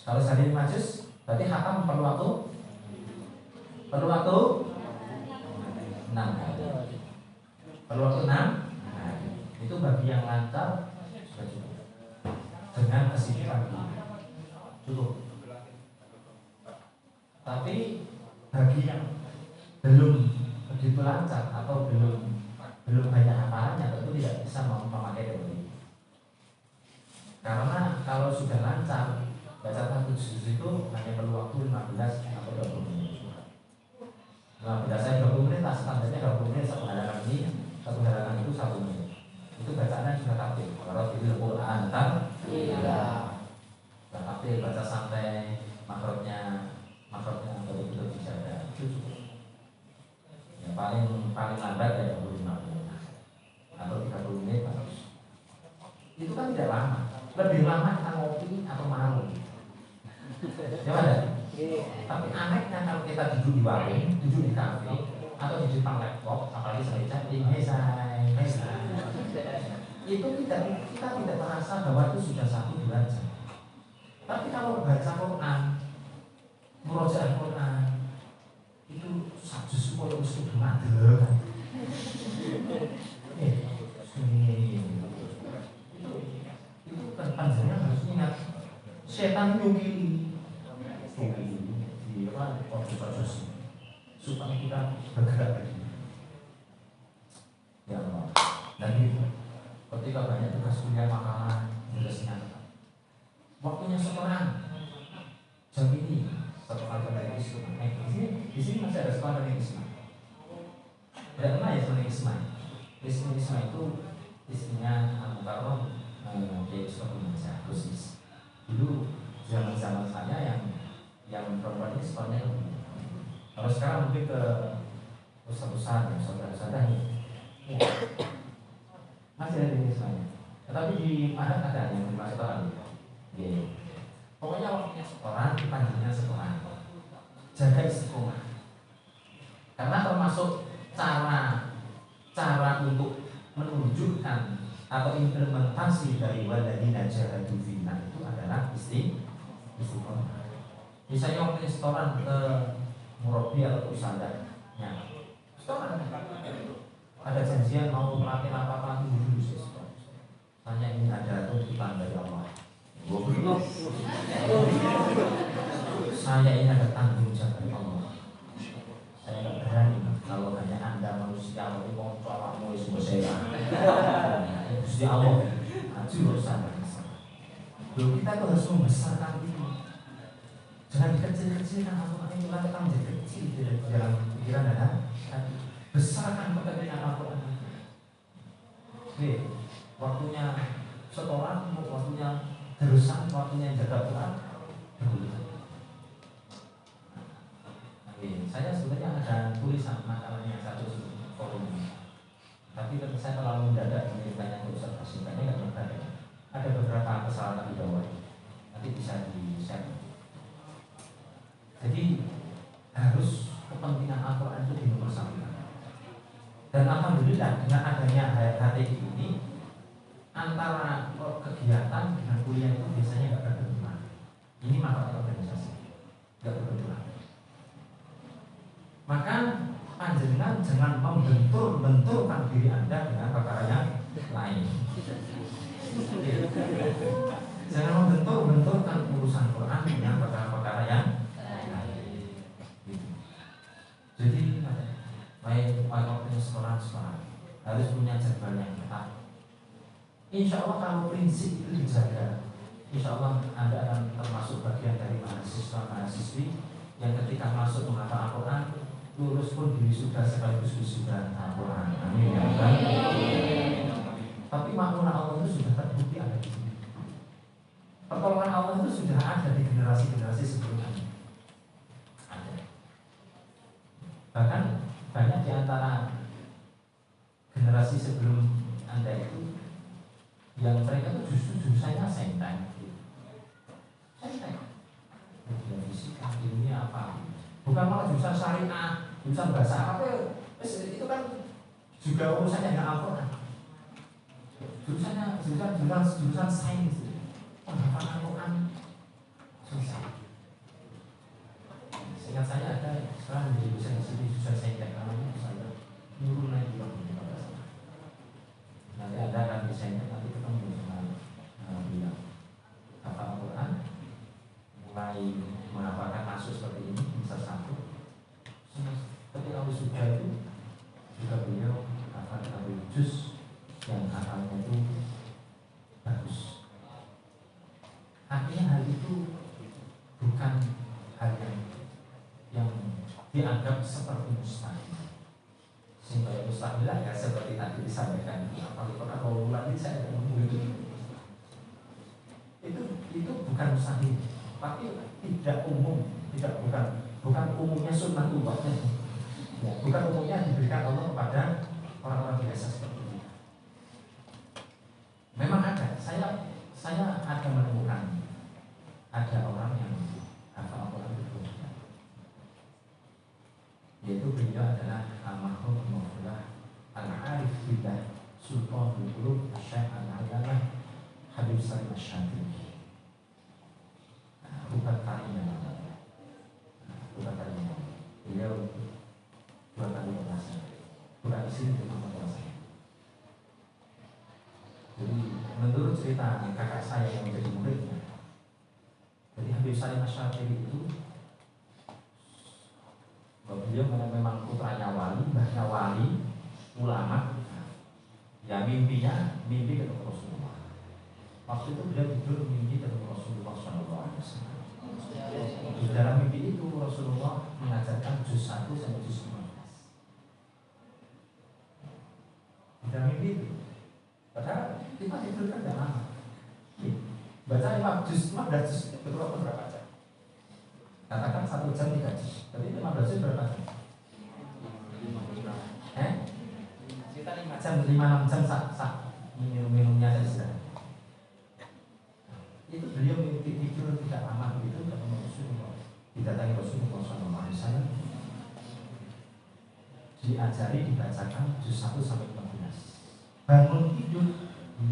Kalau sehari 5 juz, berarti khatam perlu waktu 6 hari. Perlu waktu 6 hari. Itu bagi yang lancar sudah cukup. Dengan kesibukan cukup. Tapi bagi yang belum begitu lancar atau belum banyak hafalannya, tentu tidak bisa memakai teori. Karena kalau sudah lancar, baca 1 juz itu hanya perlu waktu 15 atau 20 menit. 15-20 menit lah, standarnya 20 menit satu halaman ini, satu halaman itu 1 menit. Itu bacaannya sudah takdir. Kalau di Al-Quran kan, iya. Takdir baca santai, makrotnya betul-betul Lebih lama kita ngopi atau malu. Ya ada. Tapi anehnya kalau kita duduk di warung, duduk di kafe, atau di depan laptop, apalagi saya itu kita tidak merasa bahwa itu sudah 1-2 jam. Tapi kalau baca Quran, murojaah Quran, itu satu supaya usul madel. Itu kan panjangnya harus ingat. Setan nyukili di proses supaya kita bergerak begini. Ya Allah. Dan itu ketika banyak tugas kuliah makalah, tugasnya waktunya setoran jam ini setelah dari Islam. Di sini masih ada sekolah dari Islam. Tidak pernah ya sekolah Islam. Islam itu istrinya Abu Bakar dia suka membaca khusus. Dulu zaman saya yang perempuan ini sekolahnya lebih. Kalau sekarang mungkin ke ustaz-ustaz, saudara-saudara ya. Masih ada di Islamnya. Tetapi di mana ada yang dimaksud orang. Ya. Pokoknya waktunya setoran, panjangnya setoran. Jaga istiqomah. Karena termasuk cara untuk menunjukkan atau implementasi dari waladina jahadu fina itu adalah istiqomah. Misalnya waktu setoran ke murabi atau usahanya, setoran ada janjian mau melatih apa dulu sih. Tanya ini ada tuntutan dari Allah. Saya ini ada tanggung jawab dari Allah. Saya tidak berani kalau hanya Anda manusia mau ngomong semua saya. Gusti Allah, jurusan. Kita tuh harus membesarkan itu. Jangan dikecil-kecilkan Al-Quran itu kita menjadi kecil di dalam pikiran dan hati. Besarkan kepentingan Al-Quran. Oke, waktunya setoran, waktunya terusan, waktunya jaga Quran. Saya sebenarnya ada tulisan makalahnya satu forum, tapi saya terlalu mendadak menceritanya untuk singkatnya nggak mendadak. Ada beberapa kesalahan di bawah, nanti bisa di-share. Jadi harus kepentingan Al-Quran itu dinomorsatukan. Dan alhamdulillah dengan adanya HTI ini, antara kegiatan dengan kuliah itu biasanya nggak berbenturan. Ini manfaat organisasi, nggak berbenturan. Maka panjenengan jangan membenturkan diri Anda dengan perkara yang lain. Jangan membenturkan urusan Quran dengan perkara-perkara yang lain. Jadi baik waktunya sekolah harus punya jadwal yang ketat. Insya Allah kalau prinsip itu dijaga, insya Allah Anda akan termasuk bagian dari mahasiswa-mahasiswi yang ketika masuk menghafal Al-Quran lulus pun sudah sekaligus wisuda Al-Quran. Amin ya Allah. Tapi makmur Allah itu sudah terbukti ada di sini. Pertolongan Allah itu sudah ada di generasi-generasi sebelumnya. Ada. Bahkan banyak di antara generasi sebelum Anda itu yang mereka itu justru jurusannya saintek. Saintek. Fisika, ilmiah apa? Bukan malah jurusan syariah, jurusan bahasa Arab itu kan juga urusannya dengan Al-Quran. Jurusan sains, penghafalan Al-Quran susah. Seingat saya ada sekarang menjadi jurusan sains namanya saya nurul naik juga. Nanti ada kan desainnya nanti ketemu sama bilang hafal Al-Quran, mulai menghafalkan masuk seperti ini bisa satu. Ketika wisuda itu juga beliau hafal juz yang hafalnya itu bagus. Artinya hal itu bukan hal yang dianggap seperti mustahil. Sehingga mustahil ya seperti tadi disampaikan apa itu kan kalau lagi saya ngomong itu bukan mustahil, tapi tidak umum, bukan umumnya sunnatullah. Ya, bukan umumnya diberikan Allah kepada orang-orang biasa seperti ini. Memang ada, saya akan menemukan ada orang yang hafal Al-Quran itu belum banyak. Yaitu beliau adalah almarhum Maulana Al-Arif Billah Sultanul Qulub Syekh Al-Allamah Habib Salim Asy-Syadzili. Bukan tarinya, bukan tarinya. Beliau 2 kali berhasil. Bukan di sini cuma berhasil. Jadi menurut cerita kakak saya yang menjadi muridnya, jadi Habib Salim Asy-Syadzili itu beliau memang putranya wali, mbahnya wali, ulama. Ya mimpi ketemu Rasulullah. Waktu itu beliau tidur mimpi ketemu Rasulullah SAW. Di dalam mimpi itu Rasulullah mengajarkan juz 1 sampai juz 15. Di dalam mimpi itu, padahal kita tidur kan tidak lama. Baca 5 juz, 15 juz itu berapa jam? Katakan 1 jam 3 juz. Berarti 15 juz berapa jam? Kita 5 jam, 5-6 jam sak minum-minumnya saja. Itu beliau mimpi tidur tidak lama begitu ketemu Rasulullah. Didatangi Rasulullah SAW. Diajari dibacakan juz 1 sampai 15. Bangun tidur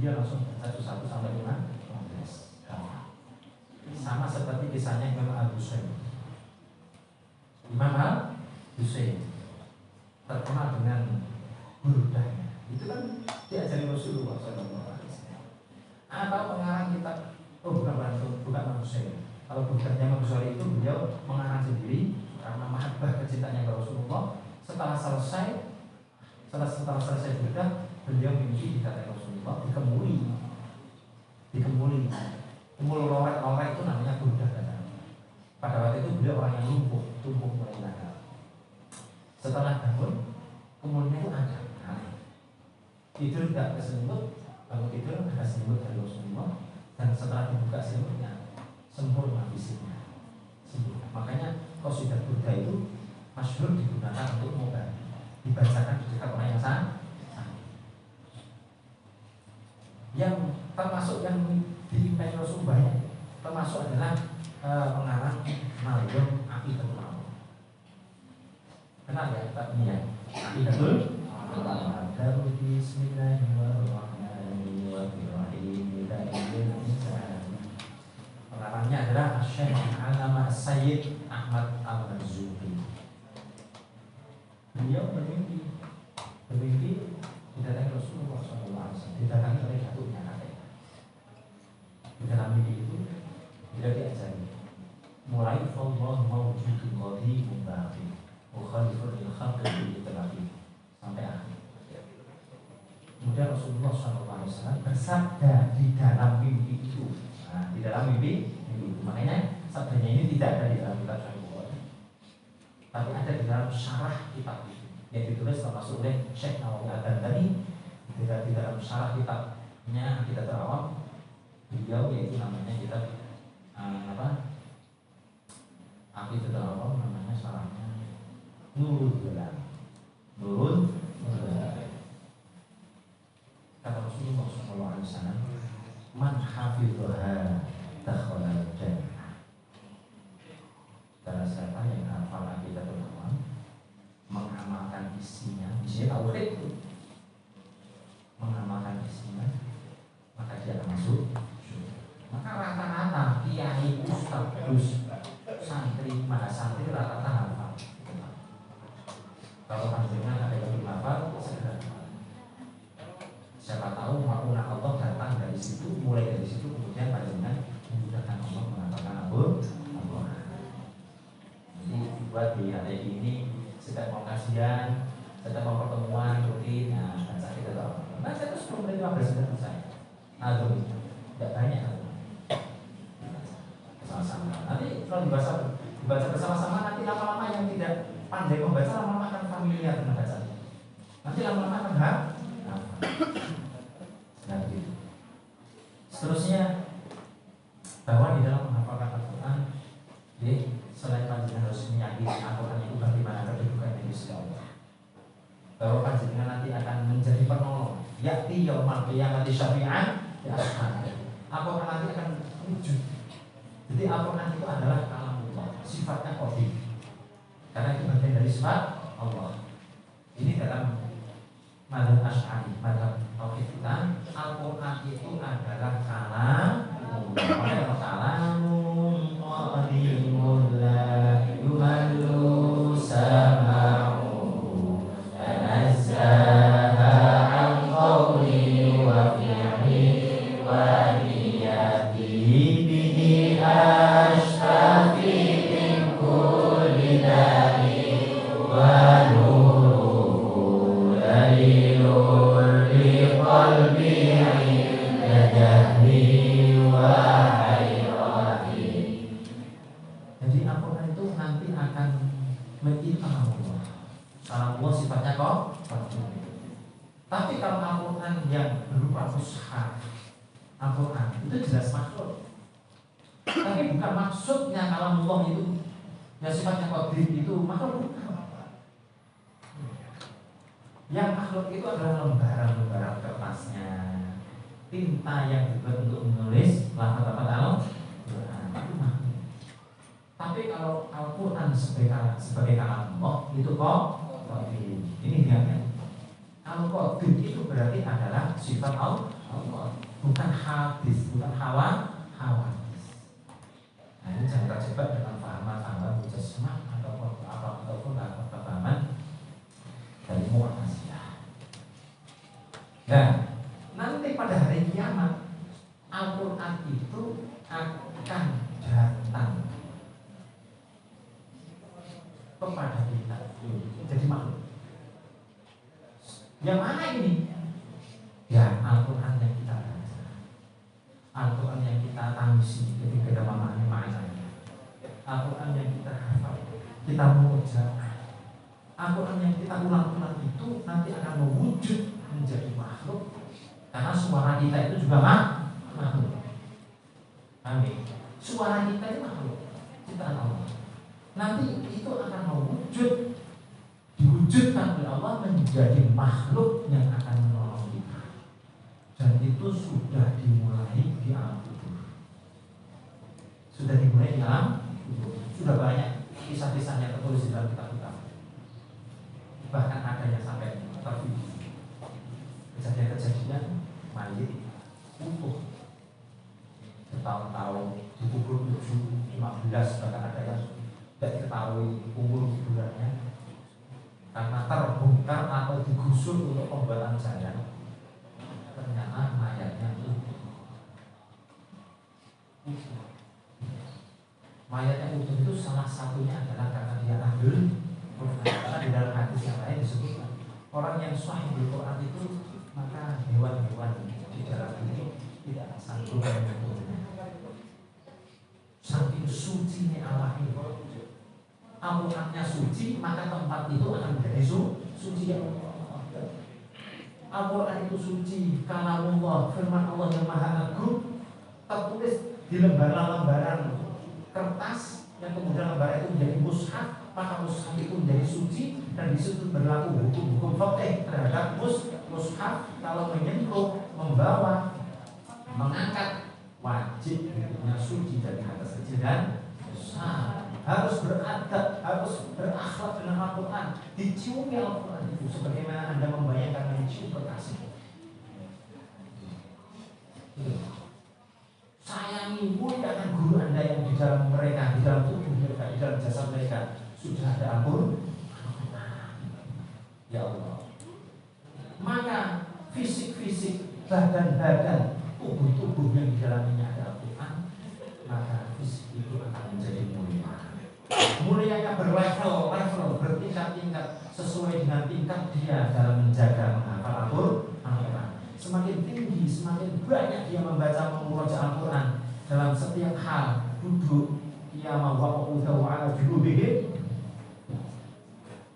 dia langsung baca juz 1 sampai 15. Sama seperti kisahnya Imam Al-Husain. Imam Al-Husain terkenal dengan burdahnya. Itu kan diajari Rasulullah SAW. Atau pengarang kitab, bukan manusia. Kalau burdahnya manusia itu beliau mengarang sendiri karena mahabbah kecintanya ke Rasulullah. Setelah selesai burdah, beliau mimpi dikatakan Rasulullah dikemuli. Kemul lorek itu namanya burdah katanya. Pada waktu itu beliau orang yang tumbuh mulai nakal. Setelah bangun, kemulnya itu ada. Tidur tidak keselimut, bangun tidur ada selimut dari Rasulullah, dan setelah dibuka selimutnya sempurna fisiknya. Makanya qasidah burdah itu masyhur digunakan untuk mubah, dibacakan di dekat orang yang sakit. Yang termasuk yang diimpai Rasulullah termasuk adalah pengarang Nazm Aqidatul Ulama. Kenal ya Pak ini ya? Aqidatul Ulama. Bismillahirrahmanirrahim. Pengarangnya adalah Syekh Al-Allamah Sayyid Ahmad Al-Marzuki. Beliau bermimpi didatangi Rasulullah SAW, didatangi oleh datuknya katanya. Di dalam mimpi itu beliau diajari mulai Allah mawjudul qadimul baqi mukhalifun lil khalqi bil itlaqi sampai akhir. Kemudian Rasulullah SAW bersabda di dalam mimpi itu. Nah, di dalam mimpi itu. Makanya sabdanya ini tidak ada di dalam kitab Sahih Bukhari, tapi ada di dalam syarah kitab itu yang ditulis termasuk oleh Syekh Nawawi Al-Albani. Di dalam syarah kitabnya kita terawam beliau, yaitu namanya kitab Aqidatul Ulama, namanya syarahnya Nurul Jalan. Kata Rasulullah SAW, man hafidhaha dakhala jannah. Karena siapa yang hafal Aqidatul Ulama, mengamalkan isinya, isinya tauhid itu, mengamalkan isinya, maka dia akan masuk. Maka rata-rata kiai, ustadz, santri, mahasantri rata-rata hafal. Kalau panjenengan ada yang belum hafal, segera. Siapa tahu maupun Allah datang dari situ, mulai dari situ kemudian panjenengan memudahkan Allah mengatakan Allah. Jadi buat di hari ini setiap mau kajian, setiap mau pertemuan rutin, baca kita tahu. Baca itu 10 menit 15 menit selesai. Aduh, tidak banyak. Bersama-sama. Nanti kalau dibaca bersama-sama, nanti lama-lama yang tidak pandai membaca lama-lama akan familiar dengan bacaan. Nanti lama-lama akan nah gitu. Seterusnya, bahwa di dalam menghafalkan Al-Quran, selain panjenengan harus meyakini Al-Quran itu bagaimana kedudukan di sisi Allah, bahwa panjenengan nanti akan menjadi penolong, yakti yaumal qiyamati syafi'an ya ashabi. Al-Quran nanti akan wujud. Jadi Al-Quran itu adalah kalamullah, sifatnya qadim. Karena itu bagian dari sifat Allah. Ini dalam mazhab Asy'ari, mazhab tauhid kita, Al-Quran itu adalah kalamullah. Kalamun qadimun la yumallu sama'u tanazzaha an qawli wa fi'li wa niyati bihi ashtafi min kulli dari wa nuruhu dalilun li qalbi inda jahli wa hayrati. Jadi Al-Quran itu nanti akan menginfahkan Allah sifatnya kok. Tapi kalau Al-Quran yang berupa mushaf, Al-Quran itu jelas makhluk. Tapi bukan maksudnya kalau Allah itu yang sifatnya qadim itu makhluk. Yang makhluk itu adalah lembaran-lembaran kertasnya, tinta yang dibuat untuk menulis lafaz-lafaz Al-Quran itu makhluk. Tapi kalau Al-Quran sebagai kalam Allah itu kok qadim. Ini dia. Kalau qadim itu berarti adalah sifat Allah, bukan hadis, bukan hawadis. Nah, ini jangan terjebak dengan pahaman-pahaman mujassimah ataupun pahaman dari Mu'tazilah. Nah, nanti pada hari kiamat Al-Quran itu akan datang kepada kita jadi makhluk. Yang mana ini? Ya, Al-Quran yang kita baca, Al-Quran yang kita tangisi ketika kita memahami maknanya, Al-Quran yang kita hafal, kita mengucapkan, Al-Quran yang kita ulang-ulang itu nanti akan mewujud menjadi makhluk. Karena suara kita itu juga makhluk. Amin. Suara kita itu makhluk, ciptaan Allah. Nanti itu akan mewujud, diwujudkan oleh Allah menjadi makhluk yang akan menolong kita. Dan itu sudah dimulai di alam kubur. Sudah dimulai di alam kubur. Sudah banyak kisah-kisahnya tertulis di dalam kitab-kitab. Bahkan ada yang sampai tervideo kejadian-kejadian mayit utuh bertahun-tahun dikubur 7, 15, bahkan ada yang tidak diketahui umur kuburannya karena terbongkar atau digusur untuk pembuatan jalan. Ternyata mayatnya utuh. Mayatnya utuh itu salah satunya adalah karena dia ahlul Quran. Karena di dalam hadis yang lain disebutkan orang yang sahih Quran itu maka hewan-hewan di dalam ini tidak sanggup menyentuhnya. Saking sucinya Allah itu. Al-Qurannya suci, maka tempat itu akan menjadi suci ya Allah. Al-Quran itu suci, kalamullah, firman Allah yang maha agung, tertulis di lembaran-lembaran kertas yang kemudian lembaran itu menjadi mushaf, maka mushaf itu menjadi suci dan di situ berlaku hukum-hukum fikih terhadap mushaf. Kalau menyentuh, membawa, mengangkat, wajib hidupnya suci dari atas kecil dan besar. Harus beradab, harus berakhlak dengan Al-Quran. Diciumi Al-Quran itu sebagaimana Anda membayangkan mencium kekasih. Sayangi, muliakan guru Anda yang di dalam mereka, di dalam tubuh mereka, di dalam jasad mereka sudah ada Al-Quran. Ya Allah. Maka fisik-fisik, badan-badan, tubuh-tubuh yang di dalamnya ada Al-Quran, maka fisik itu akan menjadi mulia. Mulianya berlevel, bertingkat-tingkat sesuai dengan tingkat dia dalam menjaga menghafal Al-Quran. Semakin tinggi, semakin banyak dia membaca menguroja Al-Quran dalam setiap hal, duduk, qiyamah wa qu'udan wa 'ala junubihim,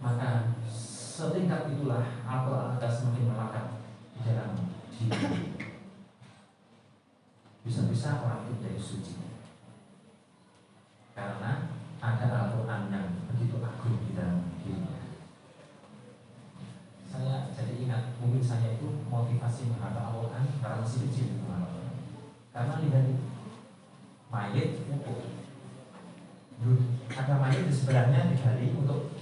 maka setingkat itulah Al-Quran akan semakin melekat di dalam diri. Bisa-bisa orang itu menjadi suci karena ada Al-Quran yang begitu agung di dalam dirinya. Saya jadi ingat, mungkin saya itu motivasi menghafal Al-Quran karena masih kecil. Karena 5 mayit wukuf. Ada mayit di sebelahnya digali untuk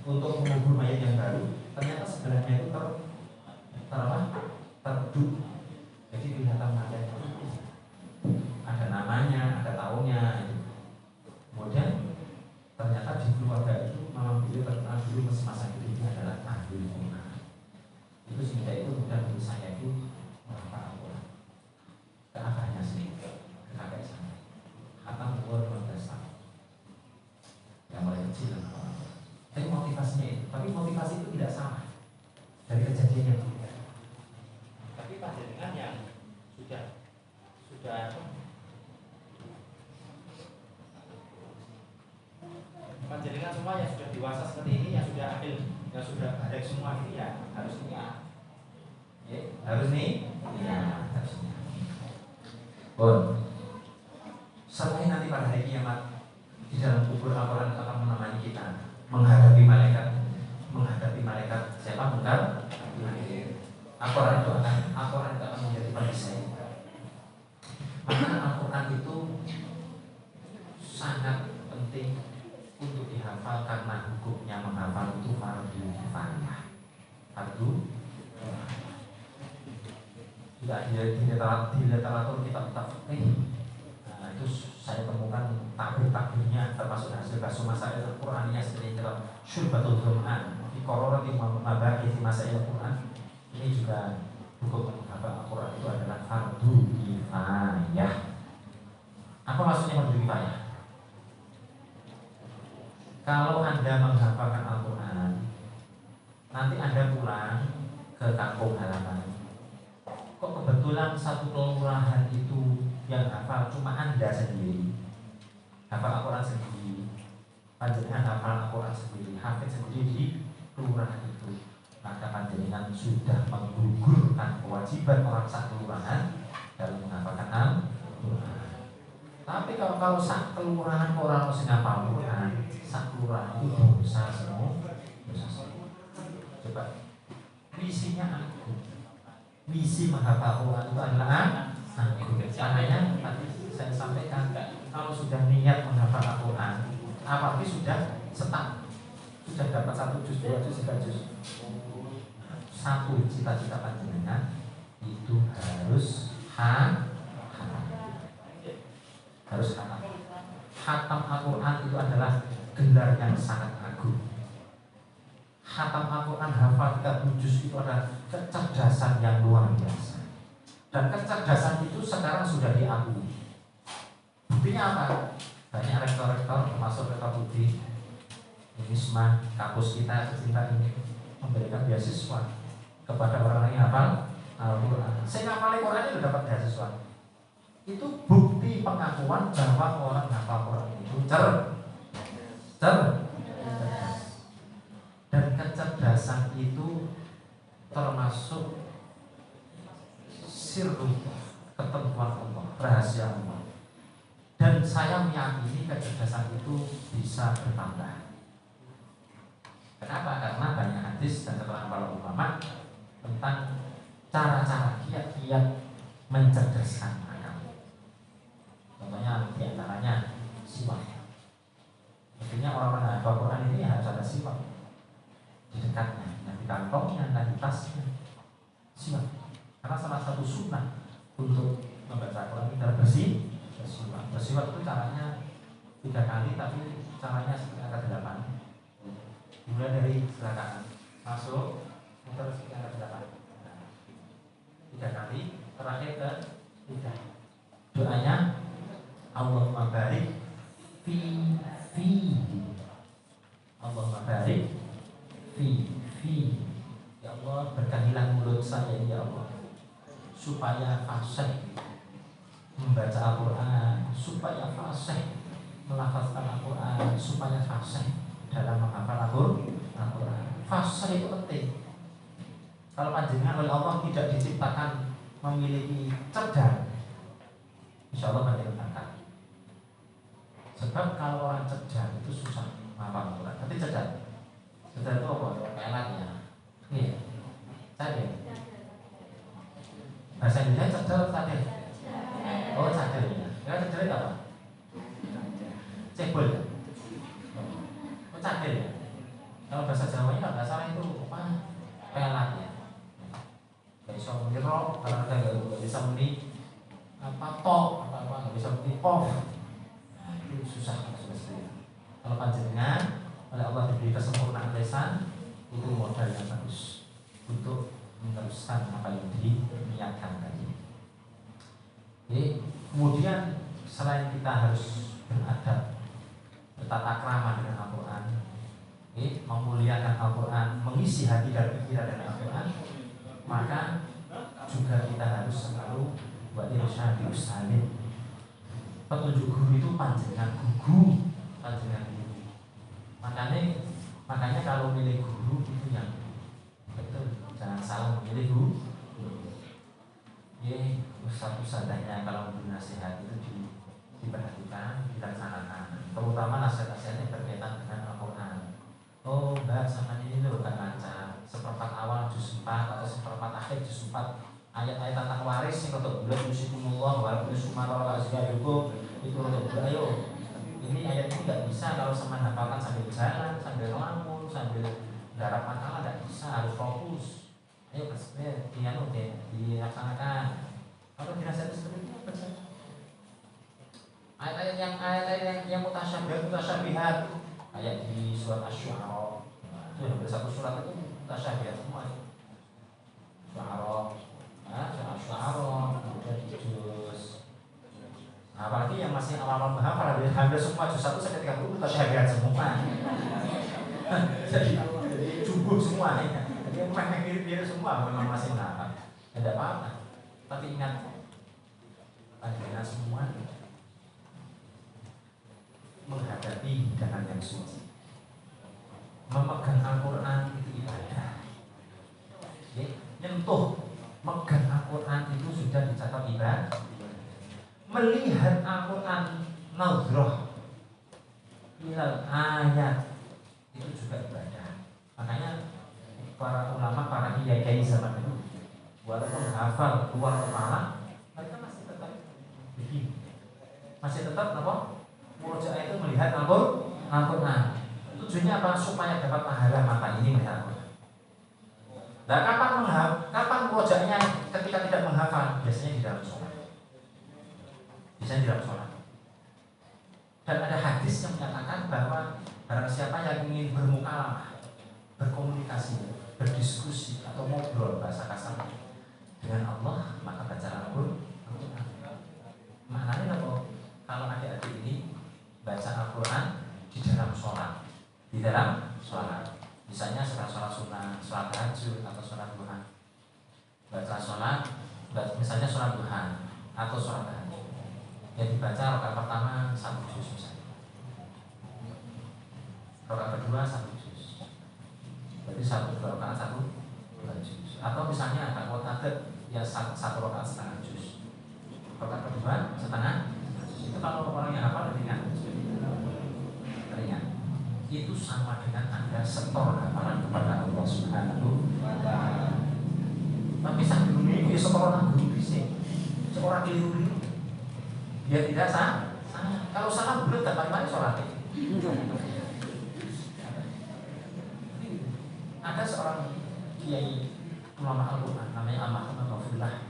mengubur mayat yang baru. Ternyata sebelahnya itu terduk. Jadi kelihatan mayat. Ada namanya, ada tahunnya. Kemudian ternyata di keluarga itu memang beliau terkenal dulu semasa hidupnya adalah ahli Quran. Itu sehingga itu mudah bagi saya itu menghafal Al-Quran. Ke abahnya sendiri, ke kakek saya. Khatam umur 15 tahun. Yang mulai kecil. Tapi motivasinya itu, tapi motivasi itu tidak sama dari kejadian yang tidak. Tapi panjenengan yang sudah panjenengan semua yang sudah dewasa seperti ini, yang sudah adil, yang sudah balik semua ini ya harus niat. Ya, harus nih. Ya, harus niat. Selain nanti pada hari kiamat di dalam kubur Al-Quran akan menemani kita menghadapi malaikat siapa bukan? Al-Quran itu akan menjadi perisai. Maka Al-Quran itu sangat penting untuk dihafal karena hukumnya menghafal itu fardu kifayah. Juga di literatur kitab-kitab fikih. Nah, itu saya temukan takbir-takbirnya termasuk hasil bahasa masail Al-Quraniyah seperti kitab Syurbatul Qur'an di Qororati Mabaki di Masail Al-Quran. Ini juga hukum menghafal Al-Quran itu adalah fardu kifayah. Apa maksudnya fardu kifayah? Kalau Anda menghafalkan Al-Quran, nanti Anda pulang ke kampung halaman, kok kebetulan satu kelurahan itu yang hafal cuma Anda sendiri, hafal Al-Quran sendiri, panjenengan hafal Al-Quran sendiri, hafid sendiri di kelurahan itu, maka panjenengan sudah menggugurkan kewajiban orang sak kelurahan dalam menghafalkan Al-Quran. Tapi kalau sak kelurahan orang sing hafal Al-Quran, sak kelurahan itu dosa semua. Coba visinya aku, visi menghafal Al-Quran itu adalah makanya tadi saya sampaikan, kalau sudah niat menghafal Al-Quran, apalagi sudah setak, sudah dapat 1 juz, 2 juz, 3 juz, satu cita-cita panjenengan itu harus harus khatam. Khatam Al-Quran itu adalah gelar yang sangat agung. Khatam Al-Quran hafal 30 juz itu adalah kecerdasan yang luar biasa. Dan kecerdasan itu sekarang sudah diakui. Buktinya apa? Banyak rektor-rektor termasuk Rektor Budi Unisma, kampus kita tercinta ini memberikan beasiswa kepada orang yang hafal Al-Quran. Saya hafal Al-Quran itu dapat beasiswa. Itu bukti pengakuan bahwa orang hafal Al-Quran itu cerdas. Dan kecerdasan itu termasuk sirru, ketentuan Allah, rahasia Allah. Dan saya meyakini kecerdasan itu bisa bertambah. Kenapa? Karena banyak hadis dan keterangan para ulama tentang cara-cara kiat-kiat mencerdaskan akal. Contohnya diantaranya siwak. Artinya orang-orang hafal Quran ini harus ada siwak di dekatnya, di kantongnya, dan di tasnya. Siwak. Karena salah satu sunnah untuk membaca Quran itu adalah bersiwak. Bersiwak itu caranya 3 kali, tapi caranya seperti angka 8. Mulai dari belakang masuk, muter seperti angka 8. 3 kali, terakhir ke 3. Doanya Allahumma barik fi Allahumma barik fi ya Allah, berkahilah mulut saya ya Allah, supaya fasih membaca Al-Quran, supaya fasih melafazkan Al-Quran, supaya fasih dalam menghafal Al-Quran. Fasih itu penting. Kalau panjenengan oleh Allah tidak diciptakan memiliki cerdas, insya Allah panjenengan akan. Sebab kalau orang cerdas itu susah menghafal Al-Quran. Tapi cerdas itu apa? Pelatnya. Iya. Cadel. Bahasa Indonesia cadel. Oh, cadel ya. Ya cadel Cakil apa? Cebol ya? Oh, cakil ya? Kalau bahasa Jawanya kalau nggak salah itu apa? Pelat ya? Gak bisa menirok, kalau ada nggak bisa meni apa tok, apa nggak bisa meni off. Nah itu susah sebenarnya. Kalau panjenengan oleh Allah diberi kesempurnaan lisan, itu modal yang bagus untuk meneruskan apa yang diniatkan tadi. Jadi kemudian selain kita harus beradab, bertata krama dengan Al-Quran, memuliakan Al-Quran, mengisi hati dan pikiran dengan Al-Quran, maka juga kita harus selalu buat irsyad ustalim. Petunjuk guru itu panjenengan guru, panjenengan guru. Makanya kalau milih guru itu yang betul, jangan salah memilih guru. Ustadz-ustadznya kalau memberi nasihat itu diperhatikan, dilaksanakan, terutama nasihat-nasihat yang berkaitan dengan Al-Quran. Oh mbak, sama ini loh gak lancar, seperempat awal juz 4 atau seperempat akhir juz 4 ayat-ayat tentang waris yang untuk bulan yusikumullah walaupun sumarala azwajukum itu untuk ayo ini ayat ini gak bisa kalau sama hafalkan sambil jalan, sambil ngelamun, sambil garap makalah gak bisa, harus fokus. Ayo dilaksanakan. Kalau dirasa seperti itu apa saja? Ayat-ayat yang mutasyabihat, ayat di surat Asy-Syu'ara itu hampir satu surat itu mutasyabihat semua. Syu'ara, kemudian juz. Nah, apalagi yang masih awal menghafal hampir semua juz 1 sampai 30 mutasyabihat semua. Jadi cukup semua nih. Jadi yang mirip-mirip semua memang masih menghafal. Tidak apa-apa. Tapi ingat, panjenengan semua menghadapi hidangan yang suci. Memegang Al-Quran itu ibadah. Nyentuh, megang Al-Quran itu sudah dicatat ibadah. Melihat Al-Quran nazroh ilal ayat itu juga ibadah. Makanya para ulama, para kiai zaman itu walaupun hafal keluar kepala, mereka masih tetap begini, masih tetap apa? Murojaah itu melihat Al-Quran. Tujuannya apa? Supaya dapat pahala mata ini melihat Al-Quran. Nah, kapan murojaahnya ketika tidak menghafal? Biasanya di dalam sholat. Biasanya di dalam sholat. Dan ada hadis yang menyatakan bahwa barang siapa yang ingin bermukalamah, berkomunikasi, berdiskusi atau ngobrol bahasa kasar dengan Allah, maka baca Al-Quran. Maknanya apa? Kalau adik-adik ini baca Al-Quran di dalam sholat, di dalam sholat, misalnya sholat sunnah, sholat tahajud atau sholat duha, baca sholat, misalnya sholat duha atau sholat tahajud, yang dibaca rakaat pertama 1 juz misalnya, rakaat kedua 1 juz, berarti 1 rakaat 1 juz, atau misalnya ada kuotadet ya 1 rakaat setengah juz, rakaat kedua setengah juz. Itu kalau orang yang hafal ringan, itu sama dengan Anda setor hafalan kepada Allah Subhanahu wa ta'ala. Tapi sambil menunggu setoran guru bisik, seorang keliru, dia tidak salah. Kalau salah bulat dapat mari sholatnya. Ada seorang kiai ulama Al-Quran namanya Al-Mahmud Al-Fullah,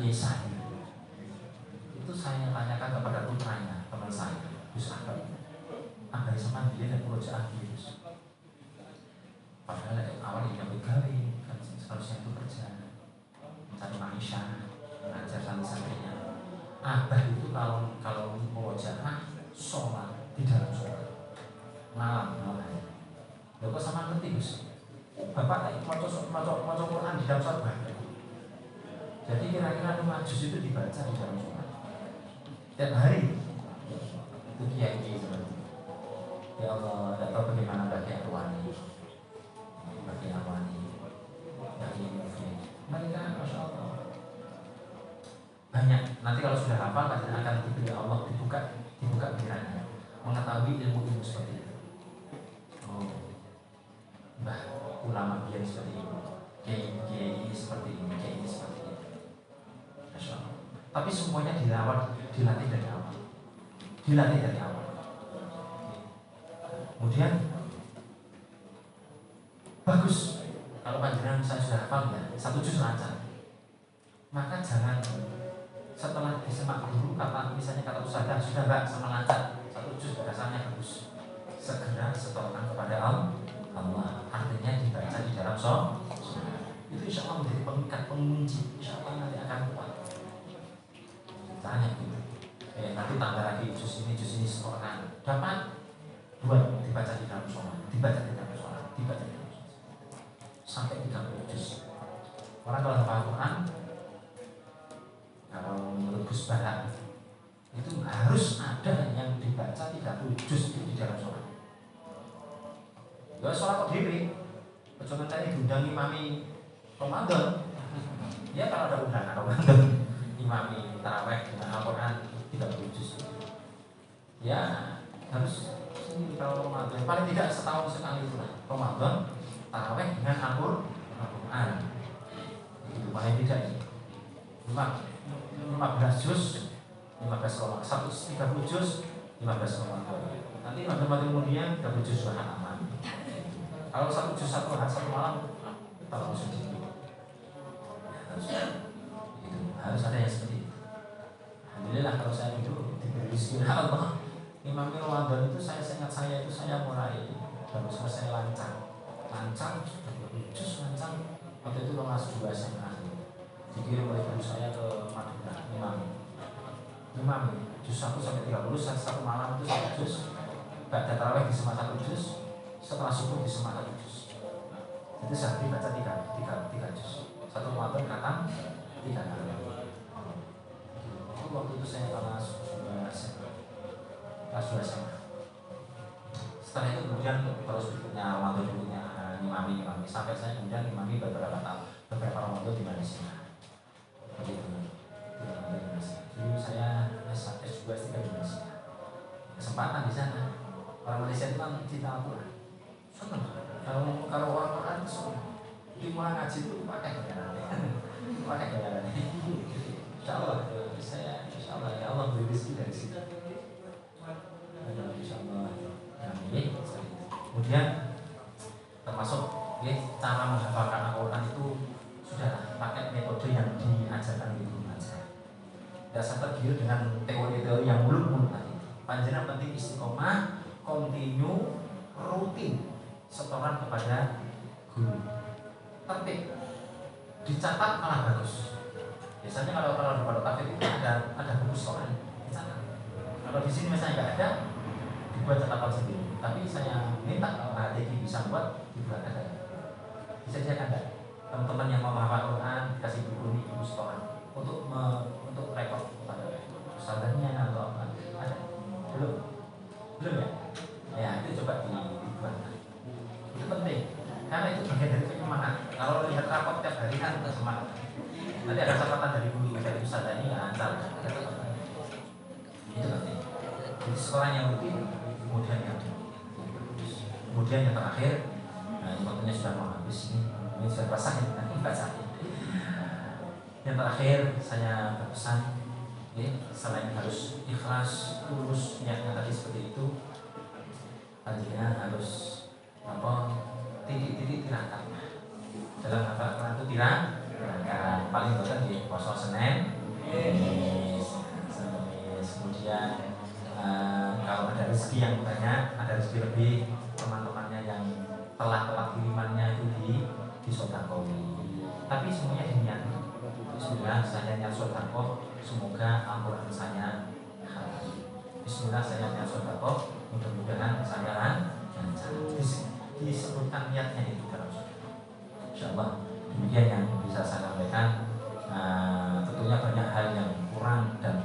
Kiai Sahih. Itu saya tanyakan kepada putranya, teman saya, Gus Ahmad. Abai sama dia dan murojaah gitu. Padahal awalnya yang begawe kan seharusnya itu kerja mencari maisha, mengajar santri-santrinya. Abah itu kalau murojaah sholat di dalam sholat malam. Lalu kok sama ngerti Gus? Bapak maca Quran di dalam sholat. Jadi kira-kira 5 juz itu dibaca di dalam sholat tiap hari. Itu kiai seperti itu. Ya Allah, tidak tahu bagaimana bagi Arwani, bagi Mufid. Mereka, masya Allah, banyak. Nanti kalau sudah hafal, pasti akan diberi Allah dibuka pikirannya, mengetahui ilmu seperti itu. Oh, bah, ulama biar seperti ini, kiai ini seperti ini, kiai ini seperti ini. Masya Allah. Tapi semuanya dirawat dilatih dari awal. Dilatih dari awal. Kemudian bagus kalau panjenengan saya sudah hafal ya, 1 juz lancar. Maka jangan setelah disemak dulu misalnya kata ustazah sudah Mbak sama lancar 1 juz batasannya bagus. Segera setorkan kepada Allah. Artinya dibaca di dalam sholat. Itu insya Allah menjadi pengikat, pengunci. Insya Allah nanti akan kuat. Tanya gitu. Nanti tambah lagi juz ini setorkan. Dapat 2 dibaca di dalam sholat, dibaca di dalam sholat, dibaca di dalam sholat. Sampai 30 juz. Orang kalau hafal Quran, kalau menurut Gus Barak itu harus ada yang dibaca 30 juz itu di dalam sholat. Ya sholat kok diri, jangan tadi diundang imami Ramadan. Ya kalau ada undangan Ramadan, imami taraweh dengan Al-Quran 30 juz. Ya harus ini kalau Ramadan paling tidak setahun sekali itu lah. Ramadan taraweh dengan Al-Quran. Itu paling tidak ini. 15 juz, 15 Ramadan, 30 juz, 15 Ramadan. Nanti Ramadan kemudian 30 juz halaman. Kalau 1 juz satu malam, kalau sedikit. Harus ada yang seperti itu. Alhamdulillah kalau saya dulu diberi rezeki Allah. Imam Ramadan itu saya ingat itu saya mulai baru selesai lancar, 30 juz lancar. Waktu itu kelas 2 SMA. Dikirim oleh guru saya ke Madinah, Imam juz 1 sampai 30 satu malam itu 1 juz. Ba'da tarawih disemak 1 juz, setelah subuh disemak 1 juz. Itu sehari baca 3 juz. Satu Ramadan khatam 3 kali. Itu waktu itu saya kelas 2 SMA. Setelah itu kemudian terus berikutnya Ramadan berikutnya imami sampai saya kemudian imami beberapa Ramadan di Malaysia. Begitu. Dulu saya S2 S3 di Malaysia. Kesempatan di sana. Orang Malaysia itu kan cinta Al-Quran. Senang. Kalau orang Quran senang. Di mulai ngaji itu pakai bayaran. Insya Allah insya Allah ya Allah beri rezeki dari situ. Insya Allah. Kemudian termasuk cara menghafalkan Al-Quran itu sudah pakai metode yang diajarkan di guru aja. Tidak usah tergiur dengan teori-teori yang muluk-muluk tadi. Panjenengan penting istiqomah, kontinu, rutin setoran kepada guru. Tertib, dicatat malah bagus. Biasanya kalau di Pondok Tafid itu ada buku setoran dicatat. Kalau di sini misalnya nggak ada, dibuat catatan sendiri. Tapi saya minta kalau Adeki bisa buat, dibuat ada. Bisa saja ada. Teman-teman yang mau menghafal Quran dikasih buku ini, buku setoran untuk rekod pada ustadznya atau apa ada belum ya? Ya itu coba dibuat. Itu penting karena itu bagian dari penyemangat. Kalau lihat rapot tiap hari kan semangat. Nanti ada catatan dari guru dari ustadznya ini lancar. Itu penting. Jadi sekolah yang rutin, kemudian yang terakhir, nah ini waktunya sudah mau habis ini sudah pasang nanti bacain. Yang terakhir saya berpesan, selain harus ikhlas, tulus niatnya tadi seperti itu, artinya harus titik-titik tirakat. Dalam hafal Quran itu tirakat paling banyak di puasa Senin, kemudian kalau ada rezeki yang banyak, ada rezeki lebih, teman-temannya yang telat kirimannya itu disodakowi. Tapi semuanya diniat. Bismillah saya niat sodakoh, semoga Al-Quran saya halal. Bismillah saya niat sodakoh, mudah-mudahan saya lancar. Disebutkan niatnya itu dalam sodakoh. Insyaallah demikian yang bisa saya sampaikan. Tentunya banyak hal yang kurang dan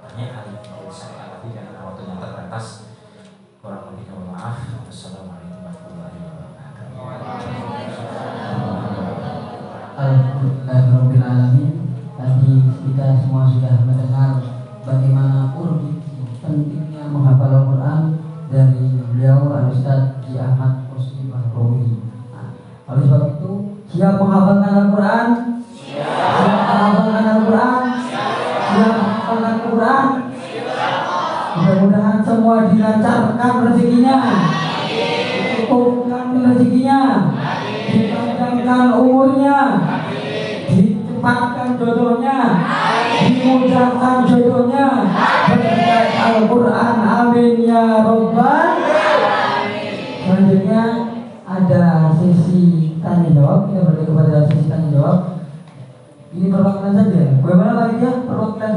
banyak hal yang perlu saya latih karena waktunya terbatas. Kurang lebih mohon maaf. Wassalamualaikum warahmatullahi wabarakatuh. Alhamdulillahirrahmanirrahim. Tadi kita semua sudah mendengar bagaimana pentingnya menghafal Al-Quran dari beliau Al-Ustaz Ki Ahmad Rusdi Bahrawi. Oleh sebab itu, siap menghafalkan Al-Quran? Siap menghafalkan Al-Quran? Siap menghafalkan Al-Quran? semua dilancarkan rezekinya, dicukupkan rezekinya, dipanjangkan umurnya, dicepatkan jodohnya, dimudahkan jodohnya berkat Al-Quran. Amin ya Rabbal. Selanjutnya ada sesi tanya jawab. Kita beralih kepada sesi tanya jawab. Ini perwakilan saja. Bagaimana